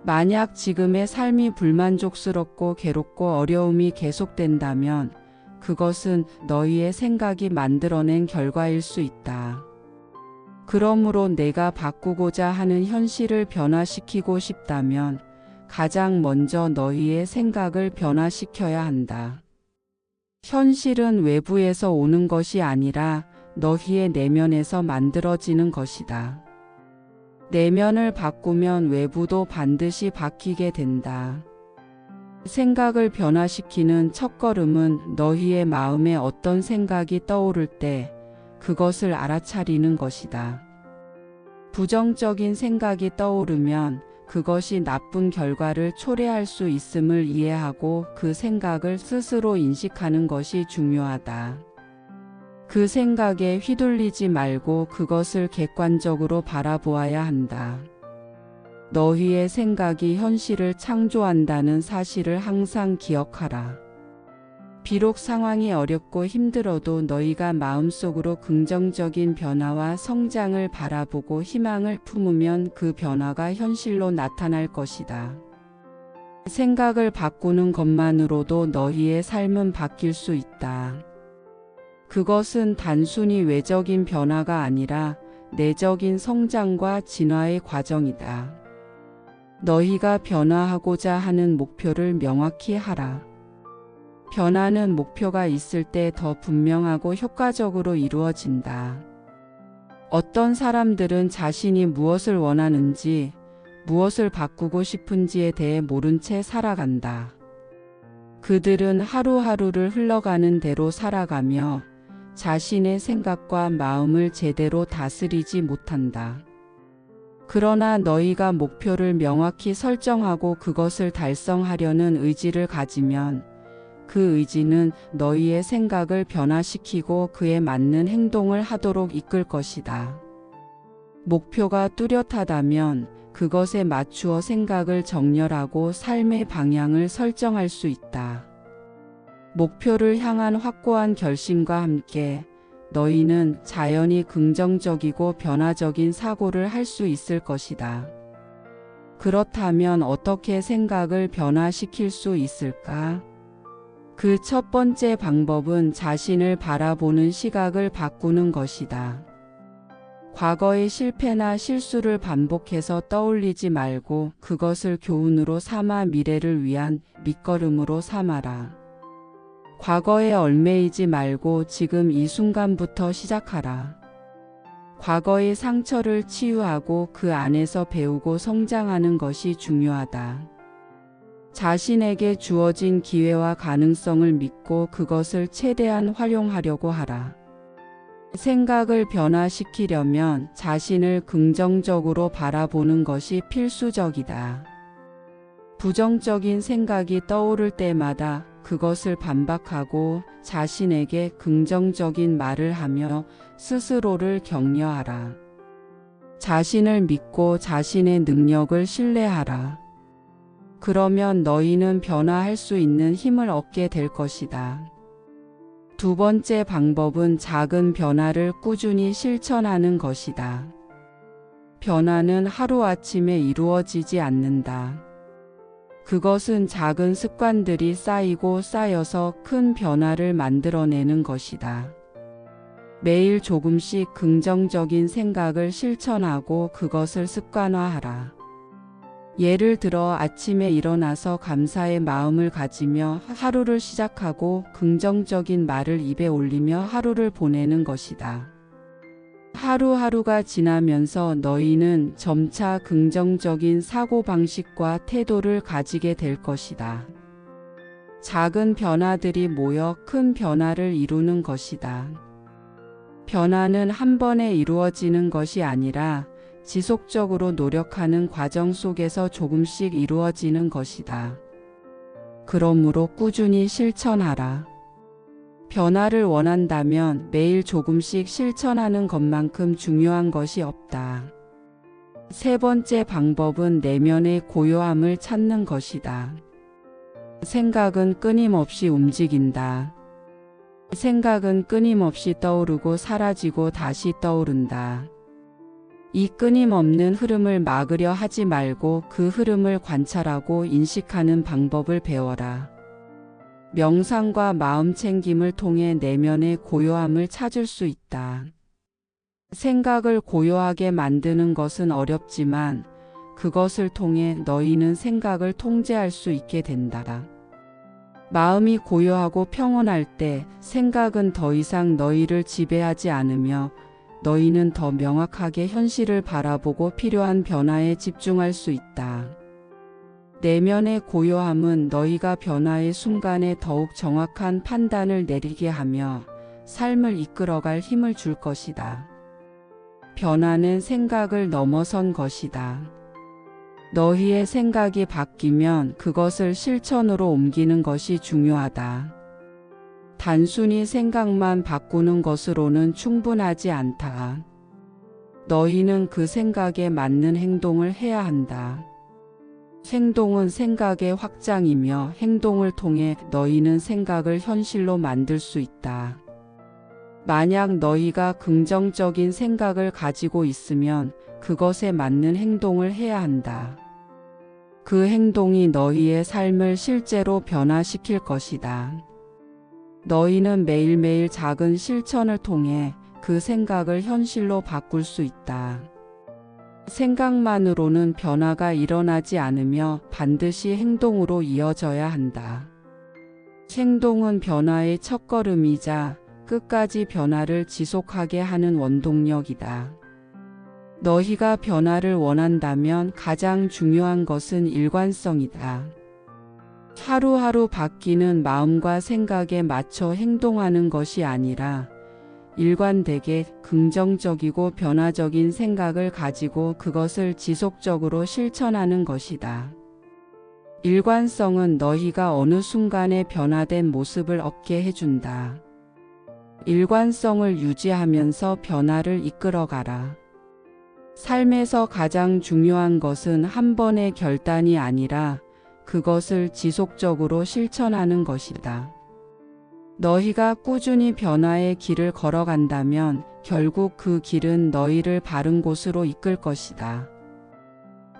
만약 지금의 삶이 불만족스럽고 괴롭고 어려움이 계속된다면 그것은 너희의 생각이 만들어낸 결과일 수 있다. 그러므로 내가 바꾸고자 하는 현실을 변화시키고 싶다면 가장 먼저 너희의 생각을 변화시켜야 한다. 현실은 외부에서 오는 것이 아니라 너희의 내면에서 만들어지는 것이다. 내면을 바꾸면 외부도 반드시 바뀌게 된다. 생각을 변화시키는 첫걸음은 너희의 마음에 어떤 생각이 떠오를 때 그것을 알아차리는 것이다. 부정적인 생각이 떠오르면 그것이 나쁜 결과를 초래할 수 있음을 이해하고 그 생각을 스스로 인식하는 것이 중요하다. 그 생각에 휘둘리지 말고 그것을 객관적으로 바라보아야 한다. 너희의 생각이 현실을 창조한다는 사실을 항상 기억하라. 비록 상황이 어렵고 힘들어도 너희가 마음속으로 긍정적인 변화와 성장을 바라보고 희망을 품으면 그 변화가 현실로 나타날 것이다. 생각을 바꾸는 것만으로도 너희의 삶은 바뀔 수 있다. 그것은 단순히 외적인 변화가 아니라 내적인 성장과 진화의 과정이다. 너희가 변화하고자 하는 목표를 명확히 하라. 변화는 목표가 있을 때 더 분명하고 효과적으로 이루어진다. 어떤 사람들은 자신이 무엇을 원하는지, 무엇을 바꾸고 싶은지에 대해 모른 채 살아간다. 그들은 하루하루를 흘러가는 대로 살아가며 자신의 생각과 마음을 제대로 다스리지 못한다. 그러나 너희가 목표를 명확히 설정하고 그것을 달성하려는 의지를 가지면 그 의지는 너희의 생각을 변화시키고 그에 맞는 행동을 하도록 이끌 것이다. 목표가 뚜렷하다면 그것에 맞추어 생각을 정렬하고 삶의 방향을 설정할 수 있다. 목표를 향한 확고한 결심과 함께 너희는 자연히 긍정적이고 변화적인 사고를 할 수 있을 것이다. 그렇다면 어떻게 생각을 변화시킬 수 있을까? 그 첫 번째 방법은 자신을 바라보는 시각을 바꾸는 것이다. 과거의 실패나 실수를 반복해서 떠올리지 말고 그것을 교훈으로 삼아 미래를 위한 밑거름으로 삼아라. 과거에 얽매이지 말고 지금 이 순간부터 시작하라. 과거의 상처를 치유하고 그 안에서 배우고 성장하는 것이 중요하다. 자신에게 주어진 기회와 가능성을 믿고 그것을 최대한 활용하려고 하라. 생각을 변화시키려면 자신을 긍정적으로 바라보는 것이 필수적이다. 부정적인 생각이 떠오를 때마다 그것을 반박하고 자신에게 긍정적인 말을 하며 스스로를 격려하라. 자신을 믿고 자신의 능력을 신뢰하라. 그러면 너희는 변화할 수 있는 힘을 얻게 될 것이다. 두 번째 방법은 작은 변화를 꾸준히 실천하는 것이다. 변화는 하루아침에 이루어지지 않는다. 그것은 작은 습관들이 쌓이고 쌓여서 큰 변화를 만들어내는 것이다. 매일 조금씩 긍정적인 생각을 실천하고 그것을 습관화하라. 예를 들어 아침에 일어나서 감사의 마음을 가지며 하루를 시작하고 긍정적인 말을 입에 올리며 하루를 보내는 것이다. 하루하루가 지나면서 너희는 점차 긍정적인 사고방식과 태도를 가지게 될 것이다. 작은 변화들이 모여 큰 변화를 이루는 것이다. 변화는 한 번에 이루어지는 것이 아니라 지속적으로 노력하는 과정 속에서 조금씩 이루어지는 것이다. 그러므로 꾸준히 실천하라. 변화를 원한다면 매일 조금씩 실천하는 것만큼 중요한 것이 없다. 세 번째 방법은 내면의 고요함을 찾는 것이다. 생각은 끊임없이 움직인다. 생각은 끊임없이 떠오르고 사라지고 다시 떠오른다. 이 끊임없는 흐름을 막으려 하지 말고 그 흐름을 관찰하고 인식하는 방법을 배워라. 명상과 마음 챙김을 통해 내면의 고요함을 찾을 수 있다. 생각을 고요하게 만드는 것은 어렵지만 그것을 통해 너희는 생각을 통제할 수 있게 된다. 마음이 고요하고 평온할 때 생각은 더 이상 너희를 지배하지 않으며 너희는 더 명확하게 현실을 바라보고 필요한 변화에 집중할 수 있다. 내면의 고요함은 너희가 변화의 순간에 더욱 정확한 판단을 내리게 하며 삶을 이끌어갈 힘을 줄 것이다. 변화는 생각을 넘어선 것이다. 너희의 생각이 바뀌면 그것을 실천으로 옮기는 것이 중요하다. 단순히 생각만 바꾸는 것으로는 충분하지 않다. 너희는 그 생각에 맞는 행동을 해야 한다. 행동은 생각의 확장이며 행동을 통해 너희는 생각을 현실로 만들 수 있다. 만약 너희가 긍정적인 생각을 가지고 있으면 그것에 맞는 행동을 해야 한다. 그 행동이 너희의 삶을 실제로 변화시킬 것이다. 너희는 매일매일 작은 실천을 통해 그 생각을 현실로 바꿀 수 있다. 생각만으로는 변화가 일어나지 않으며 반드시 행동으로 이어져야 한다. 행동은 변화의 첫걸음이자 끝까지 변화를 지속하게 하는 원동력이다. 너희가 변화를 원한다면 가장 중요한 것은 일관성이다. 하루하루 바뀌는 마음과 생각에 맞춰 행동하는 것이 아니라 일관되게 긍정적이고 변화적인 생각을 가지고 그것을 지속적으로 실천하는 것이다. 일관성은 너희가 어느 순간에 변화된 모습을 얻게 해준다. 일관성을 유지하면서 변화를 이끌어가라. 삶에서 가장 중요한 것은 한 번의 결단이 아니라 그것을 지속적으로 실천하는 것이다. 너희가 꾸준히 변화의 길을 걸어간다면 결국 그 길은 너희를 바른 곳으로 이끌 것이다.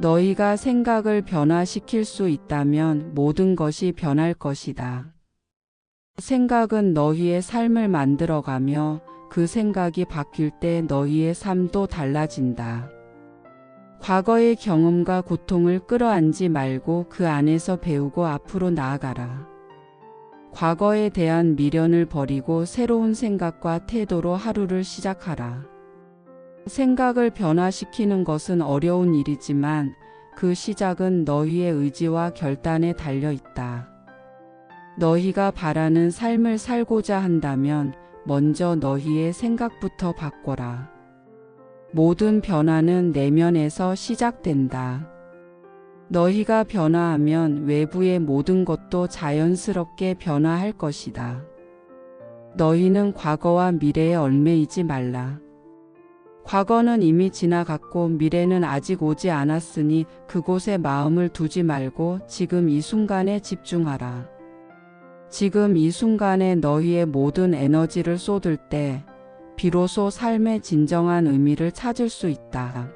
너희가 생각을 변화시킬 수 있다면 모든 것이 변할 것이다. 생각은 너희의 삶을 만들어가며 그 생각이 바뀔 때 너희의 삶도 달라진다. 과거의 경험과 고통을 끌어안지 말고 그 안에서 배우고 앞으로 나아가라. 과거에 대한 미련을 버리고 새로운 생각과 태도로 하루를 시작하라. 생각을 변화시키는 것은 어려운 일이지만 그 시작은 너희의 의지와 결단에 달려 있다. 너희가 바라는 삶을 살고자 한다면 먼저 너희의 생각부터 바꿔라. 모든 변화는 내면에서 시작된다. 너희가 변화하면 외부의 모든 것도 자연스럽게 변화할 것이다. 너희는 과거와 미래에 얽매이지 말라. 과거는 이미 지나갔고 미래는 아직 오지 않았으니 그곳에 마음을 두지 말고 지금 이 순간에 집중하라. 지금 이 순간에 너희의 모든 에너지를 쏟을 때 비로소 삶의 진정한 의미를 찾을 수 있다.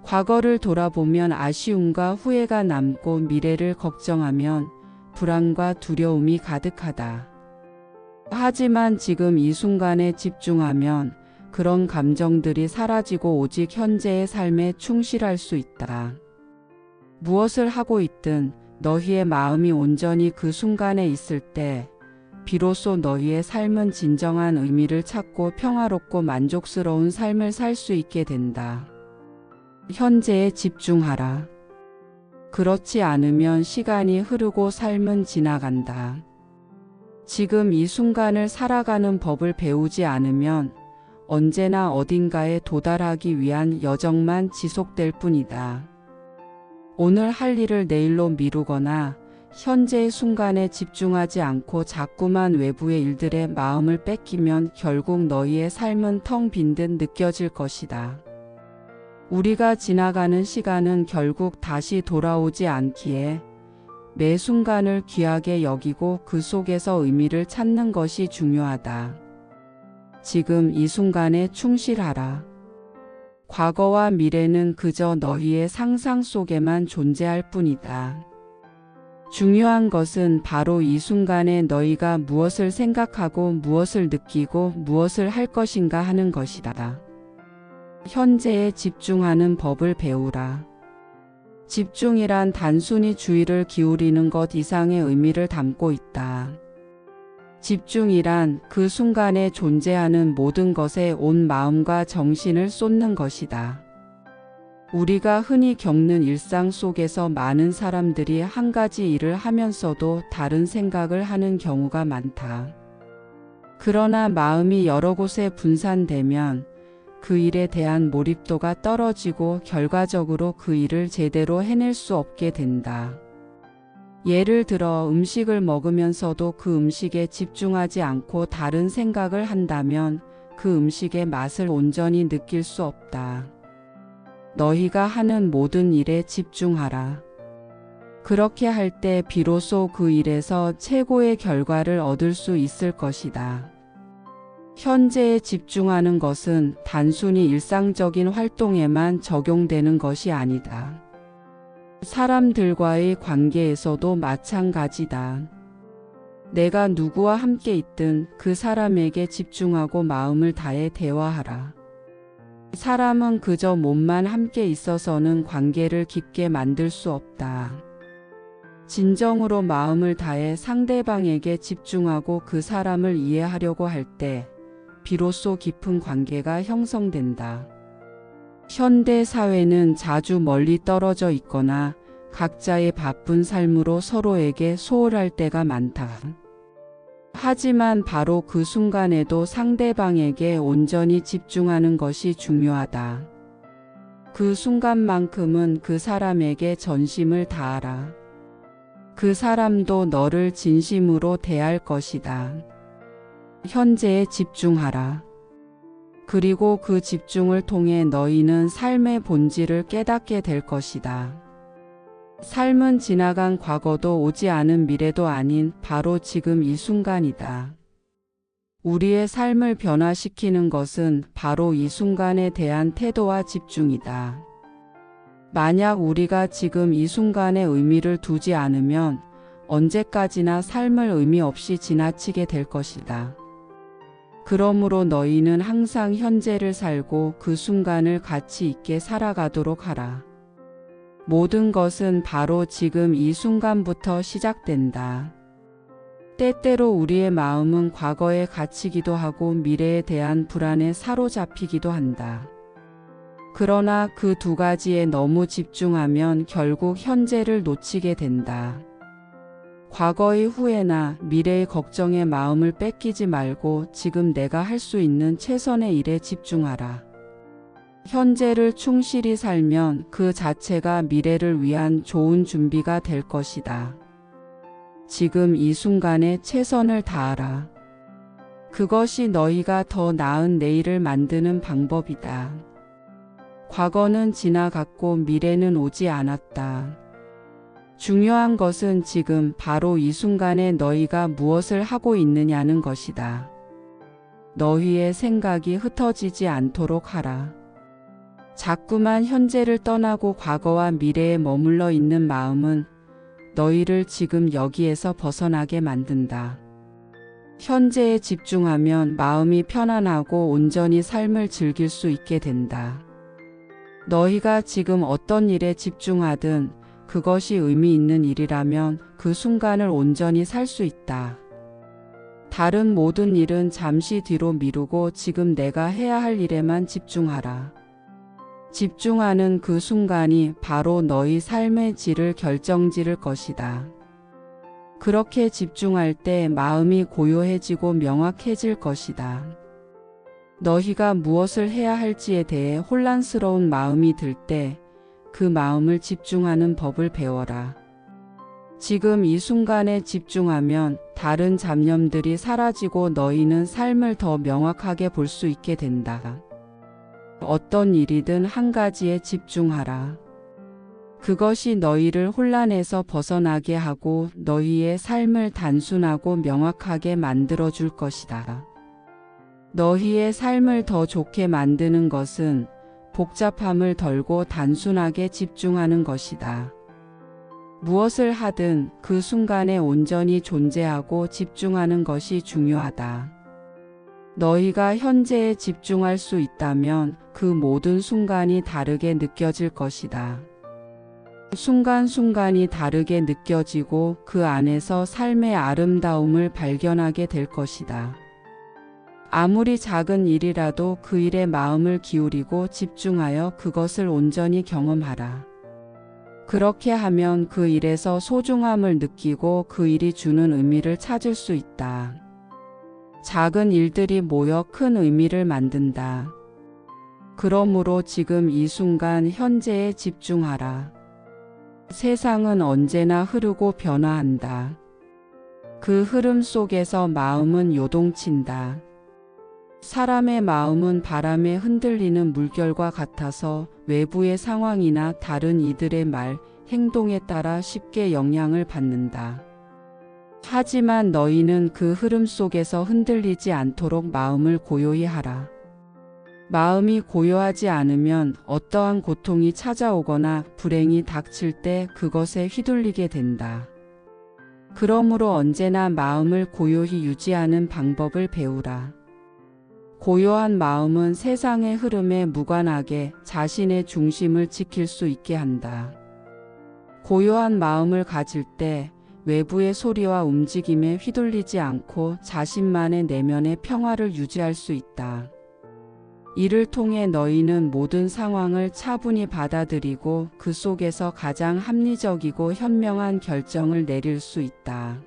과거를 돌아보면 아쉬움과 후회가 남고 미래를 걱정하면 불안과 두려움이 가득하다. 하지만 지금 이 순간에 집중하면 그런 감정들이 사라지고 오직 현재의 삶에 충실할 수 있다. 무엇을 하고 있든 너희의 마음이 온전히 그 순간에 있을 때 비로소 너희의 삶은 진정한 의미를 찾고 평화롭고 만족스러운 삶을 살 수 있게 된다. 현재에 집중하라. 그렇지 않으면 시간이 흐르고 삶은 지나간다. 지금 이 순간을 살아가는 법을 배우지 않으면 언제나 어딘가에 도달하기 위한 여정만 지속될 뿐이다. 오늘 할 일을 내일로 미루거나 현재의 순간에 집중하지 않고 자꾸만 외부의 일들에 마음을 뺏기면 결국 너희의 삶은 텅 빈 듯 느껴질 것이다. 우리가 지나가는 시간은 결국 다시 돌아오지 않기에 매 순간을 귀하게 여기고 그 속에서 의미를 찾는 것이 중요하다. 지금 이 순간에 충실하라. 과거와 미래는 그저 너희의 상상 속에만 존재할 뿐이다. 중요한 것은 바로 이 순간에 너희가 무엇을 생각하고 무엇을 느끼고 무엇을 할 것인가 하는 것이다. 현재에 집중하는 법을 배우라. 집중이란 단순히 주의를 기울이는 것 이상의 의미를 담고 있다. 집중이란 그 순간에 존재하는 모든 것에 온 마음과 정신을 쏟는 것이다. 우리가 흔히 겪는 일상 속에서 많은 사람들이 한 가지 일을 하면서도 다른 생각을 하는 경우가 많다. 그러나 마음이 여러 곳에 분산되면 그 일에 대한 몰입도가 떨어지고 결과적으로 그 일을 제대로 해낼 수 없게 된다. 예를 들어 음식을 먹으면서도 그 음식에 집중하지 않고 다른 생각을 한다면 그 음식의 맛을 온전히 느낄 수 없다. 너희가 하는 모든 일에 집중하라. 그렇게 할 때 비로소 그 일에서 최고의 결과를 얻을 수 있을 것이다. 현재에 집중하는 것은 단순히 일상적인 활동에만 적용되는 것이 아니다. 사람들과의 관계에서도 마찬가지다. 내가 누구와 함께 있든 그 사람에게 집중하고 마음을 다해 대화하라. 사람은 그저 몸만 함께 있어서는 관계를 깊게 만들 수 없다. 진정으로 마음을 다해 상대방에게 집중하고 그 사람을 이해하려고 할 때 비로소 깊은 관계가 형성된다. 현대 사회는 자주 멀리 떨어져 있거나 각자의 바쁜 삶으로 서로에게 소홀할 때가 많다. 하지만 바로 그 순간에도 상대방에게 온전히 집중하는 것이 중요하다. 그 순간만큼은 그 사람에게 전심을 다하라. 그 사람도 너를 진심으로 대할 것이다. 현재에 집중하라. 그리고 그 집중을 통해 너희는 삶의 본질을 깨닫게 될 것이다. 삶은 지나간 과거도 오지 않은 미래도 아닌 바로 지금 이 순간이다. 우리의 삶을 변화시키는 것은 바로 이 순간에 대한 태도와 집중이다. 만약 우리가 지금 이 순간에 의미를 두지 않으면 언제까지나 삶을 의미 없이 지나치게 될 것이다. 그러므로 너희는 항상 현재를 살고 그 순간을 가치 있게 살아가도록 하라. 모든 것은 바로 지금 이 순간부터 시작된다. 때때로 우리의 마음은 과거에 갇히기도 하고 미래에 대한 불안에 사로잡히기도 한다. 그러나 그 두 가지에 너무 집중하면 결국 현재를 놓치게 된다. 과거의 후회나 미래의 걱정에 마음을 뺏기지 말고 지금 내가 할 수 있는 최선의 일에 집중하라. 현재를 충실히 살면 그 자체가 미래를 위한 좋은 준비가 될 것이다. 지금 이 순간에 최선을 다하라. 그것이 너희가 더 나은 내일을 만드는 방법이다. 과거는 지나갔고 미래는 오지 않았다. 중요한 것은 지금 바로 이 순간에 너희가 무엇을 하고 있느냐는 것이다. 너희의 생각이 흩어지지 않도록 하라. 자꾸만 현재를 떠나고 과거와 미래에 머물러 있는 마음은 너희를 지금 여기에서 벗어나게 만든다. 현재에 집중하면 마음이 편안하고 온전히 삶을 즐길 수 있게 된다. 너희가 지금 어떤 일에 집중하든 그것이 의미 있는 일이라면 그 순간을 온전히 살 수 있다. 다른 모든 일은 잠시 뒤로 미루고 지금 내가 해야 할 일에만 집중하라. 집중하는 그 순간이 바로 너희 삶의 질을 결정지을 것이다. 그렇게 집중할 때 마음이 고요해지고 명확해질 것이다. 너희가 무엇을 해야 할지에 대해 혼란스러운 마음이 들 때 그 마음을 집중하는 법을 배워라. 지금 이 순간에 집중하면 다른 잡념들이 사라지고 너희는 삶을 더 명확하게 볼 수 있게 된다. 어떤 일이든 한 가지에 집중하라. 그것이 너희를 혼란에서 벗어나게 하고 너희의 삶을 단순하고 명확하게 만들어 줄 것이다. 너희의 삶을 더 좋게 만드는 것은 복잡함을 덜고 단순하게 집중하는 것이다. 무엇을 하든 그 순간에 온전히 존재하고 집중하는 것이 중요하다. 너희가 현재에 집중할 수 있다면 그 모든 순간이 다르게 느껴질 것이다. 순간순간이 다르게 느껴지고 그 안에서 삶의 아름다움을 발견하게 될 것이다. 아무리 작은 일이라도 그 일에 마음을 기울이고 집중하여 그것을 온전히 경험하라. 그렇게 하면 그 일에서 소중함을 느끼고 그 일이 주는 의미를 찾을 수 있다. 작은 일들이 모여 큰 의미를 만든다. 그러므로 지금 이 순간 현재에 집중하라. 세상은 언제나 흐르고 변화한다. 그 흐름 속에서 마음은 요동친다. 사람의 마음은 바람에 흔들리는 물결과 같아서 외부의 상황이나 다른 이들의 말, 행동에 따라 쉽게 영향을 받는다. 하지만 너희는 그 흐름 속에서 흔들리지 않도록 마음을 고요히 하라. 마음이 고요하지 않으면 어떠한 고통이 찾아오거나 불행이 닥칠 때 그것에 휘둘리게 된다. 그러므로 언제나 마음을 고요히 유지하는 방법을 배우라. 고요한 마음은 세상의 흐름에 무관하게 자신의 중심을 지킬 수 있게 한다. 고요한 마음을 가질 때 외부의 소리와 움직임에 휘둘리지 않고 자신만의 내면의 평화를 유지할 수 있다. 이를 통해 너희는 모든 상황을 차분히 받아들이고 그 속에서 가장 합리적이고 현명한 결정을 내릴 수 있다.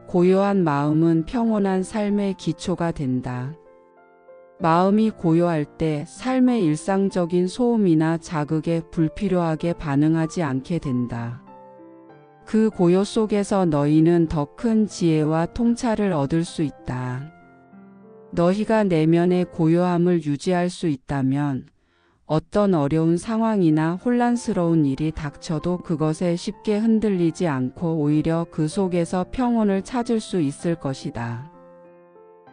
고요한 마음은 평온한 삶의 기초가 된다. 마음이 고요할 때 삶의 일상적인 소음이나 자극에 불필요하게 반응하지 않게 된다. 그 고요 속에서 너희는 더 큰 지혜와 통찰을 얻을 수 있다. 너희가 내면의 고요함을 유지할 수 있다면 어떤 어려운 상황이나 혼란스러운 일이 닥쳐도 그것에 쉽게 흔들리지 않고 오히려 그 속에서 평온을 찾을 수 있을 것이다.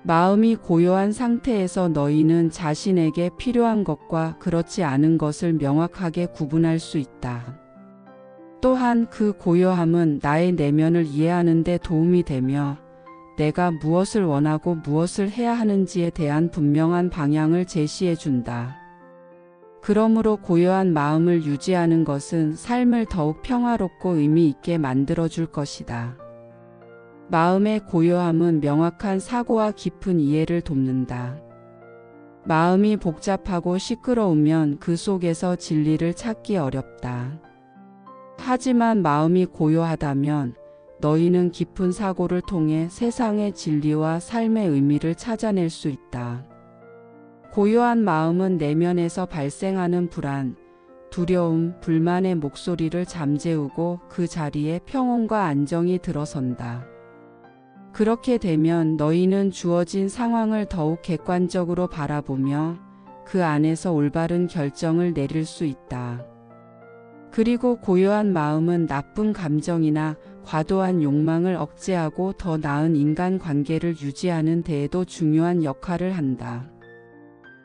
마음이 고요한 상태에서 너희는 자신에게 필요한 것과 그렇지 않은 것을 명확하게 구분할 수 있다. 또한 그 고요함은 나의 내면을 이해하는 데 도움이 되며 내가 무엇을 원하고 무엇을 해야 하는지에 대한 분명한 방향을 제시해 준다. 그러므로 고요한 마음을 유지하는 것은 삶을 더욱 평화롭고 의미 있게 만들어 줄 것이다. 마음의 고요함은 명확한 사고와 깊은 이해를 돕는다. 마음이 복잡하고 시끄러우면 그 속에서 진리를 찾기 어렵다. 하지만 마음이 고요하다면 너희는 깊은 사고를 통해 세상의 진리와 삶의 의미를 찾아낼 수 있다. 고요한 마음은 내면에서 발생하는 불안, 두려움, 불만의 목소리를 잠재우고 그 자리에 평온과 안정이 들어선다. 그렇게 되면 너희는 주어진 상황을 더욱 객관적으로 바라보며 그 안에서 올바른 결정을 내릴 수 있다. 그리고 고요한 마음은 나쁜 감정이나 과도한 욕망을 억제하고 더 나은 인간관계를 유지하는 데에도 중요한 역할을 한다.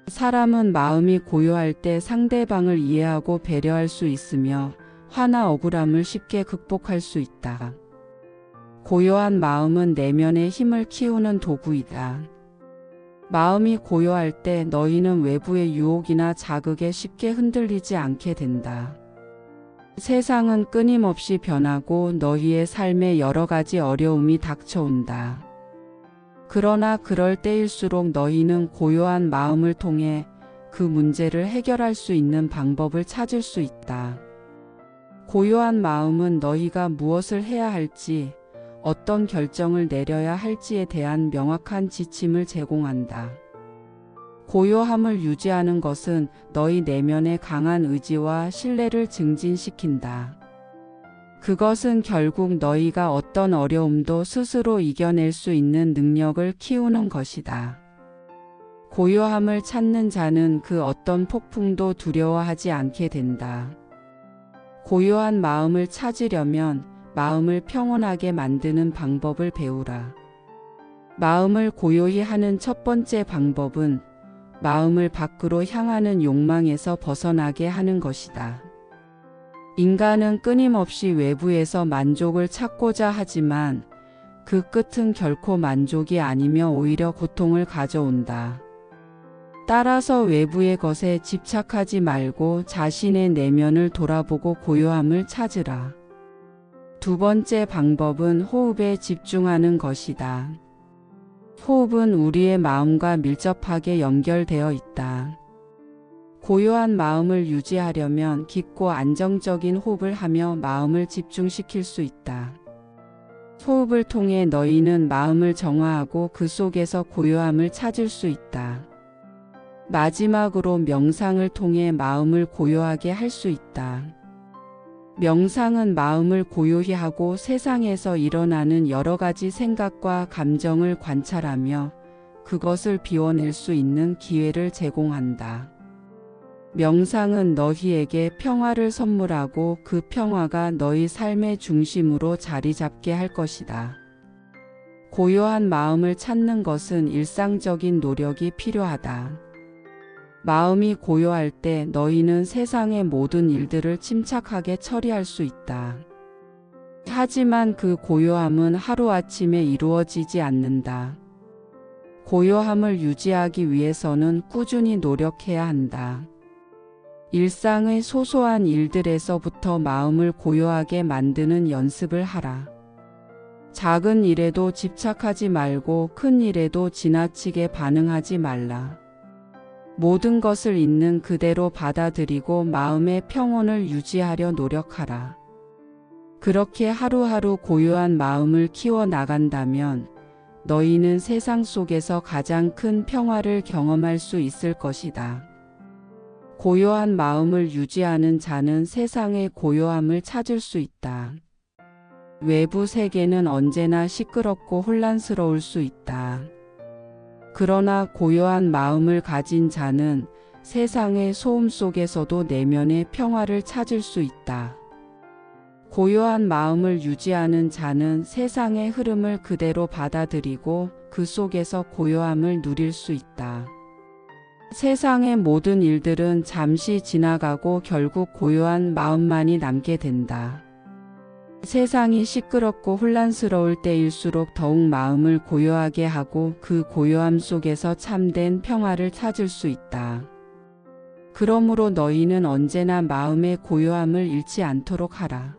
사람은 마음이 고요할 때 상대방을 이해하고 배려할 수 있으며 화나 억울함을 쉽게 극복할 수 있다. 고요한 마음은 내면의 힘을 키우는 도구이다. 마음이 고요할 때 너희는 외부의 유혹이나 자극에 쉽게 흔들리지 않게 된다. 세상은 끊임없이 변하고 너희의 삶에 여러 가지 어려움이 닥쳐온다. 그러나 그럴 때일수록 너희는 고요한 마음을 통해 그 문제를 해결할 수 있는 방법을 찾을 수 있다. 고요한 마음은 너희가 무엇을 해야 할지, 어떤 결정을 내려야 할지에 대한 명확한 지침을 제공한다. 고요함을 유지하는 것은 너희 내면의 강한 의지와 신뢰를 증진시킨다. 그것은 결국 너희가 어떤 어려움도 스스로 이겨낼 수 있는 능력을 키우는 것이다. 고요함을 찾는 자는 그 어떤 폭풍도 두려워하지 않게 된다. 고요한 마음을 찾으려면 마음을 평온하게 만드는 방법을 배우라. 마음을 고요히 하는 첫 번째 방법은 마음을 밖으로 향하는 욕망에서 벗어나게 하는 것이다. 인간은 끊임없이 외부에서 만족을 찾고자 하지만 그 끝은 결코 만족이 아니며 오히려 고통을 가져온다. 따라서 외부의 것에 집착하지 말고 자신의 내면을 돌아보고 고요함을 찾으라. 두 번째 방법은 호흡에 집중하는 것이다. 호흡은 우리의 마음과 밀접하게 연결되어 있다. 고요한 마음을 유지하려면 깊고 안정적인 호흡을 하며 마음을 집중시킬 수 있다. 호흡을 통해 너희는 마음을 정화하고 그 속에서 고요함을 찾을 수 있다. 마지막으로 명상을 통해 마음을 고요하게 할 수 있다. 명상은 마음을 고요히 하고 세상에서 일어나는 여러 가지 생각과 감정을 관찰하며 그것을 비워낼 수 있는 기회를 제공한다. 명상은 너희에게 평화를 선물하고 그 평화가 너희 삶의 중심으로 자리 잡게 할 것이다. 고요한 마음을 찾는 것은 일상적인 노력이 필요하다. 마음이 고요할 때 너희는 세상의 모든 일들을 침착하게 처리할 수 있다. 하지만 그 고요함은 하루아침에 이루어지지 않는다. 고요함을 유지하기 위해서는 꾸준히 노력해야 한다. 일상의 소소한 일들에서부터 마음을 고요하게 만드는 연습을 하라. 작은 일에도 집착하지 말고 큰 일에도 지나치게 반응하지 말라. 모든 것을 있는 그대로 받아들이고 마음의 평온을 유지하려 노력하라. 그렇게 하루하루 고요한 마음을 키워 나간다면 너희는 세상 속에서 가장 큰 평화를 경험할 수 있을 것이다. 고요한 마음을 유지하는 자는 세상의 고요함을 찾을 수 있다. 외부 세계는 언제나 시끄럽고 혼란스러울 수 있다. 그러나 고요한 마음을 가진 자는 세상의 소음 속에서도 내면의 평화를 찾을 수 있다. 고요한 마음을 유지하는 자는 세상의 흐름을 그대로 받아들이고 그 속에서 고요함을 누릴 수 있다. 세상의 모든 일들은 잠시 지나가고 결국 고요한 마음만이 남게 된다. 세상이 시끄럽고 혼란스러울 때일수록 더욱 마음을 고요하게 하고 그 고요함 속에서 참된 평화를 찾을 수 있다. 그러므로 너희는 언제나 마음의 고요함을 잃지 않도록 하라.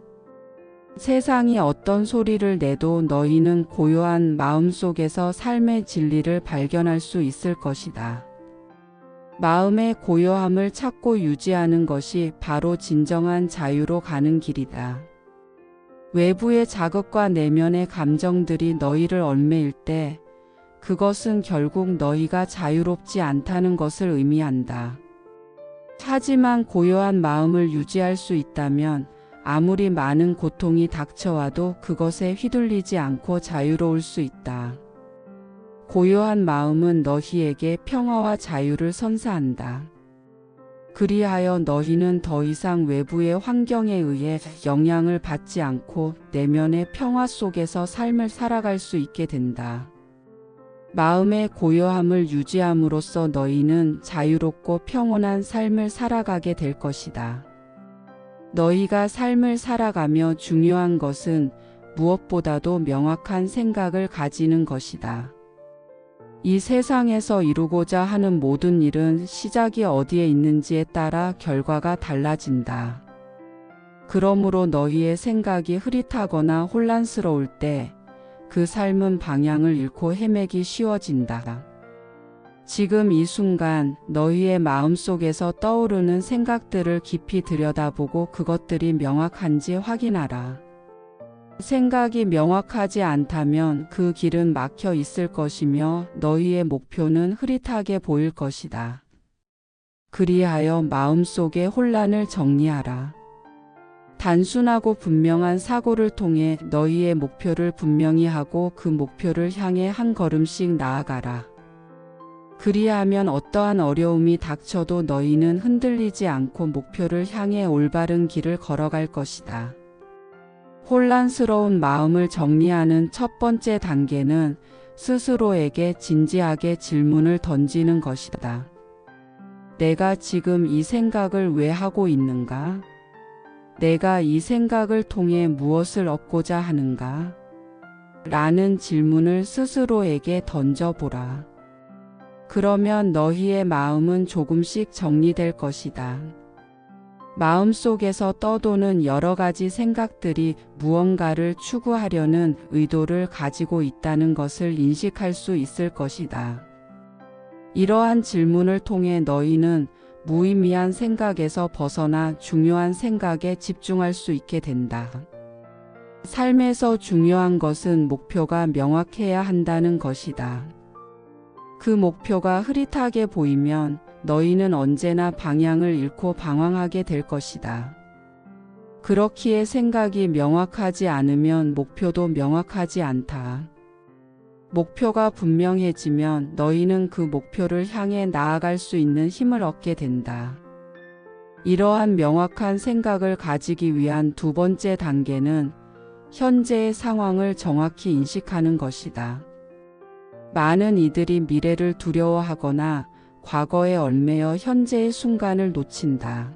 세상이 어떤 소리를 내도 너희는 고요한 마음 속에서 삶의 진리를 발견할 수 있을 것이다. 마음의 고요함을 찾고 유지하는 것이 바로 진정한 자유로 가는 길이다. 외부의 자극과 내면의 감정들이 너희를 얽매일 때 그것은 결국 너희가 자유롭지 않다는 것을 의미한다. 하지만 고요한 마음을 유지할 수 있다면 아무리 많은 고통이 닥쳐와도 그것에 휘둘리지 않고 자유로울 수 있다. 고요한 마음은 너희에게 평화와 자유를 선사한다. 그리하여 너희는 더 이상 외부의 환경에 의해 영향을 받지 않고 내면의 평화 속에서 삶을 살아갈 수 있게 된다. 마음의 고요함을 유지함으로써 너희는 자유롭고 평온한 삶을 살아가게 될 것이다. 너희가 삶을 살아가며 중요한 것은 무엇보다도 명확한 생각을 가지는 것이다. 이 세상에서 이루고자 하는 모든 일은 시작이 어디에 있는지에 따라 결과가 달라진다. 그러므로 너희의 생각이 흐릿하거나 혼란스러울 때 그 삶은 방향을 잃고 헤매기 쉬워진다. 지금 이 순간 너희의 마음속에서 떠오르는 생각들을 깊이 들여다보고 그것들이 명확한지 확인하라. 생각이 명확하지 않다면 그 길은 막혀 있을 것이며 너희의 목표는 흐릿하게 보일 것이다. 그리하여 마음속의 혼란을 정리하라. 단순하고 분명한 사고를 통해 너희의 목표를 분명히 하고 그 목표를 향해 한 걸음씩 나아가라. 그리하면 어떠한 어려움이 닥쳐도 너희는 흔들리지 않고 목표를 향해 올바른 길을 걸어갈 것이다. 혼란스러운 마음을 정리하는 첫 번째 단계는 스스로에게 진지하게 질문을 던지는 것이다. 내가 지금 이 생각을 왜 하고 있는가? 내가 이 생각을 통해 무엇을 얻고자 하는가? 라는 질문을 스스로에게 던져보라. 그러면 너희의 마음은 조금씩 정리될 것이다. 마음속에서 떠도는 여러 가지 생각들이 무언가를 추구하려는 의도를 가지고 있다는 것을 인식할 수 있을 것이다. 이러한 질문을 통해 너희는 무의미한 생각에서 벗어나 중요한 생각에 집중할 수 있게 된다. 삶에서 중요한 것은 목표가 명확해야 한다는 것이다. 그 목표가 흐릿하게 보이면 너희는 언제나 방향을 잃고 방황하게 될 것이다. 그렇기에 생각이 명확하지 않으면 목표도 명확하지 않다. 목표가 분명해지면 너희는 그 목표를 향해 나아갈 수 있는 힘을 얻게 된다. 이러한 명확한 생각을 가지기 위한 두 번째 단계는 현재의 상황을 정확히 인식하는 것이다. 많은 이들이 미래를 두려워하거나 과거에 얽매여 현재의 순간을 놓친다.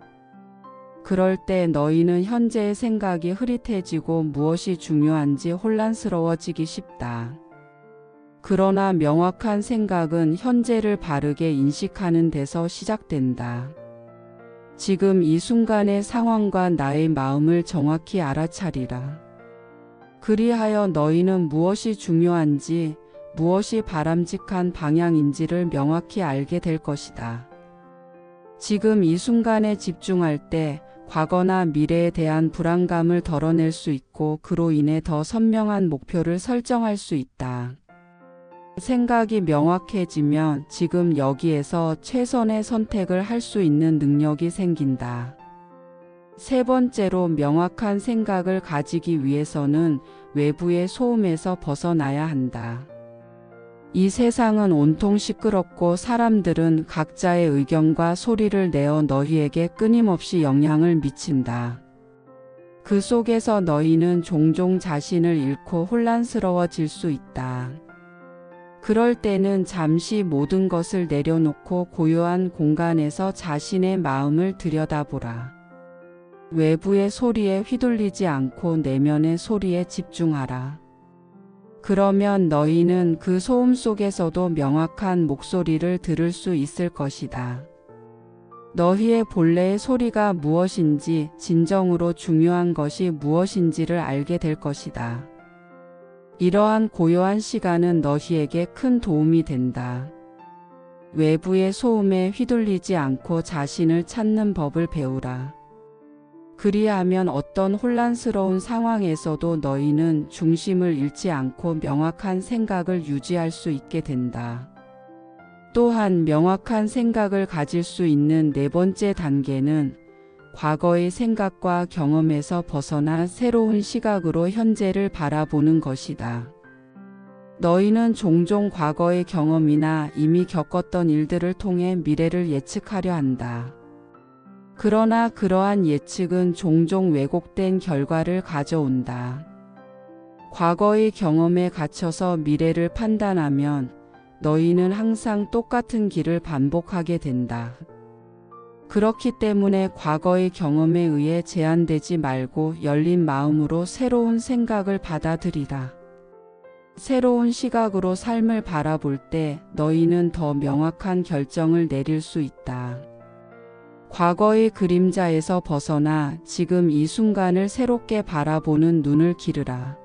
그럴 때 너희는 현재의 생각이 흐릿해지고 무엇이 중요한지 혼란스러워지기 쉽다. 그러나 명확한 생각은 현재를 바르게 인식하는 데서 시작된다. 지금 이 순간의 상황과 나의 마음을 정확히 알아차리라. 그리하여 너희는 무엇이 중요한지, 무엇이 바람직한 방향인지를 명확히 알게 될 것이다. 지금 이 순간에 집중할 때 과거나 미래에 대한 불안감을 덜어낼 수 있고 그로 인해 더 선명한 목표를 설정할 수 있다. 생각이 명확해지면 지금 여기에서 최선의 선택을 할 수 있는 능력이 생긴다. 세 번째로 명확한 생각을 가지기 위해서는 외부의 소음에서 벗어나야 한다. 이 세상은 온통 시끄럽고 사람들은 각자의 의견과 소리를 내어 너희에게 끊임없이 영향을 미친다. 그 속에서 너희는 종종 자신을 잃고 혼란스러워질 수 있다. 그럴 때는 잠시 모든 것을 내려놓고 고요한 공간에서 자신의 마음을 들여다보라. 외부의 소리에 휘둘리지 않고 내면의 소리에 집중하라. 그러면 너희는 그 소음 속에서도 명확한 목소리를 들을 수 있을 것이다. 너희의 본래의 소리가 무엇인지, 진정으로 중요한 것이 무엇인지를 알게 될 것이다. 이러한 고요한 시간은 너희에게 큰 도움이 된다. 외부의 소음에 휘둘리지 않고 자신을 찾는 법을 배우라. 그리하면 어떤 혼란스러운 상황에서도 너희는 중심을 잃지 않고 명확한 생각을 유지할 수 있게 된다. 또한 명확한 생각을 가질 수 있는 네 번째 단계는 과거의 생각과 경험에서 벗어나 새로운 시각으로 현재를 바라보는 것이다. 너희는 종종 과거의 경험이나 이미 겪었던 일들을 통해 미래를 예측하려 한다. 그러나 그러한 예측은 종종 왜곡된 결과를 가져온다. 과거의 경험에 갇혀서 미래를 판단하면 너희는 항상 똑같은 길을 반복하게 된다. 그렇기 때문에 과거의 경험에 의해 제한되지 말고 열린 마음으로 새로운 생각을 받아들이라. 새로운 시각으로 삶을 바라볼 때 너희는 더 명확한 결정을 내릴 수 있다. 과거의 그림자에서 벗어나 지금 이 순간을 새롭게 바라보는 눈을 기르라.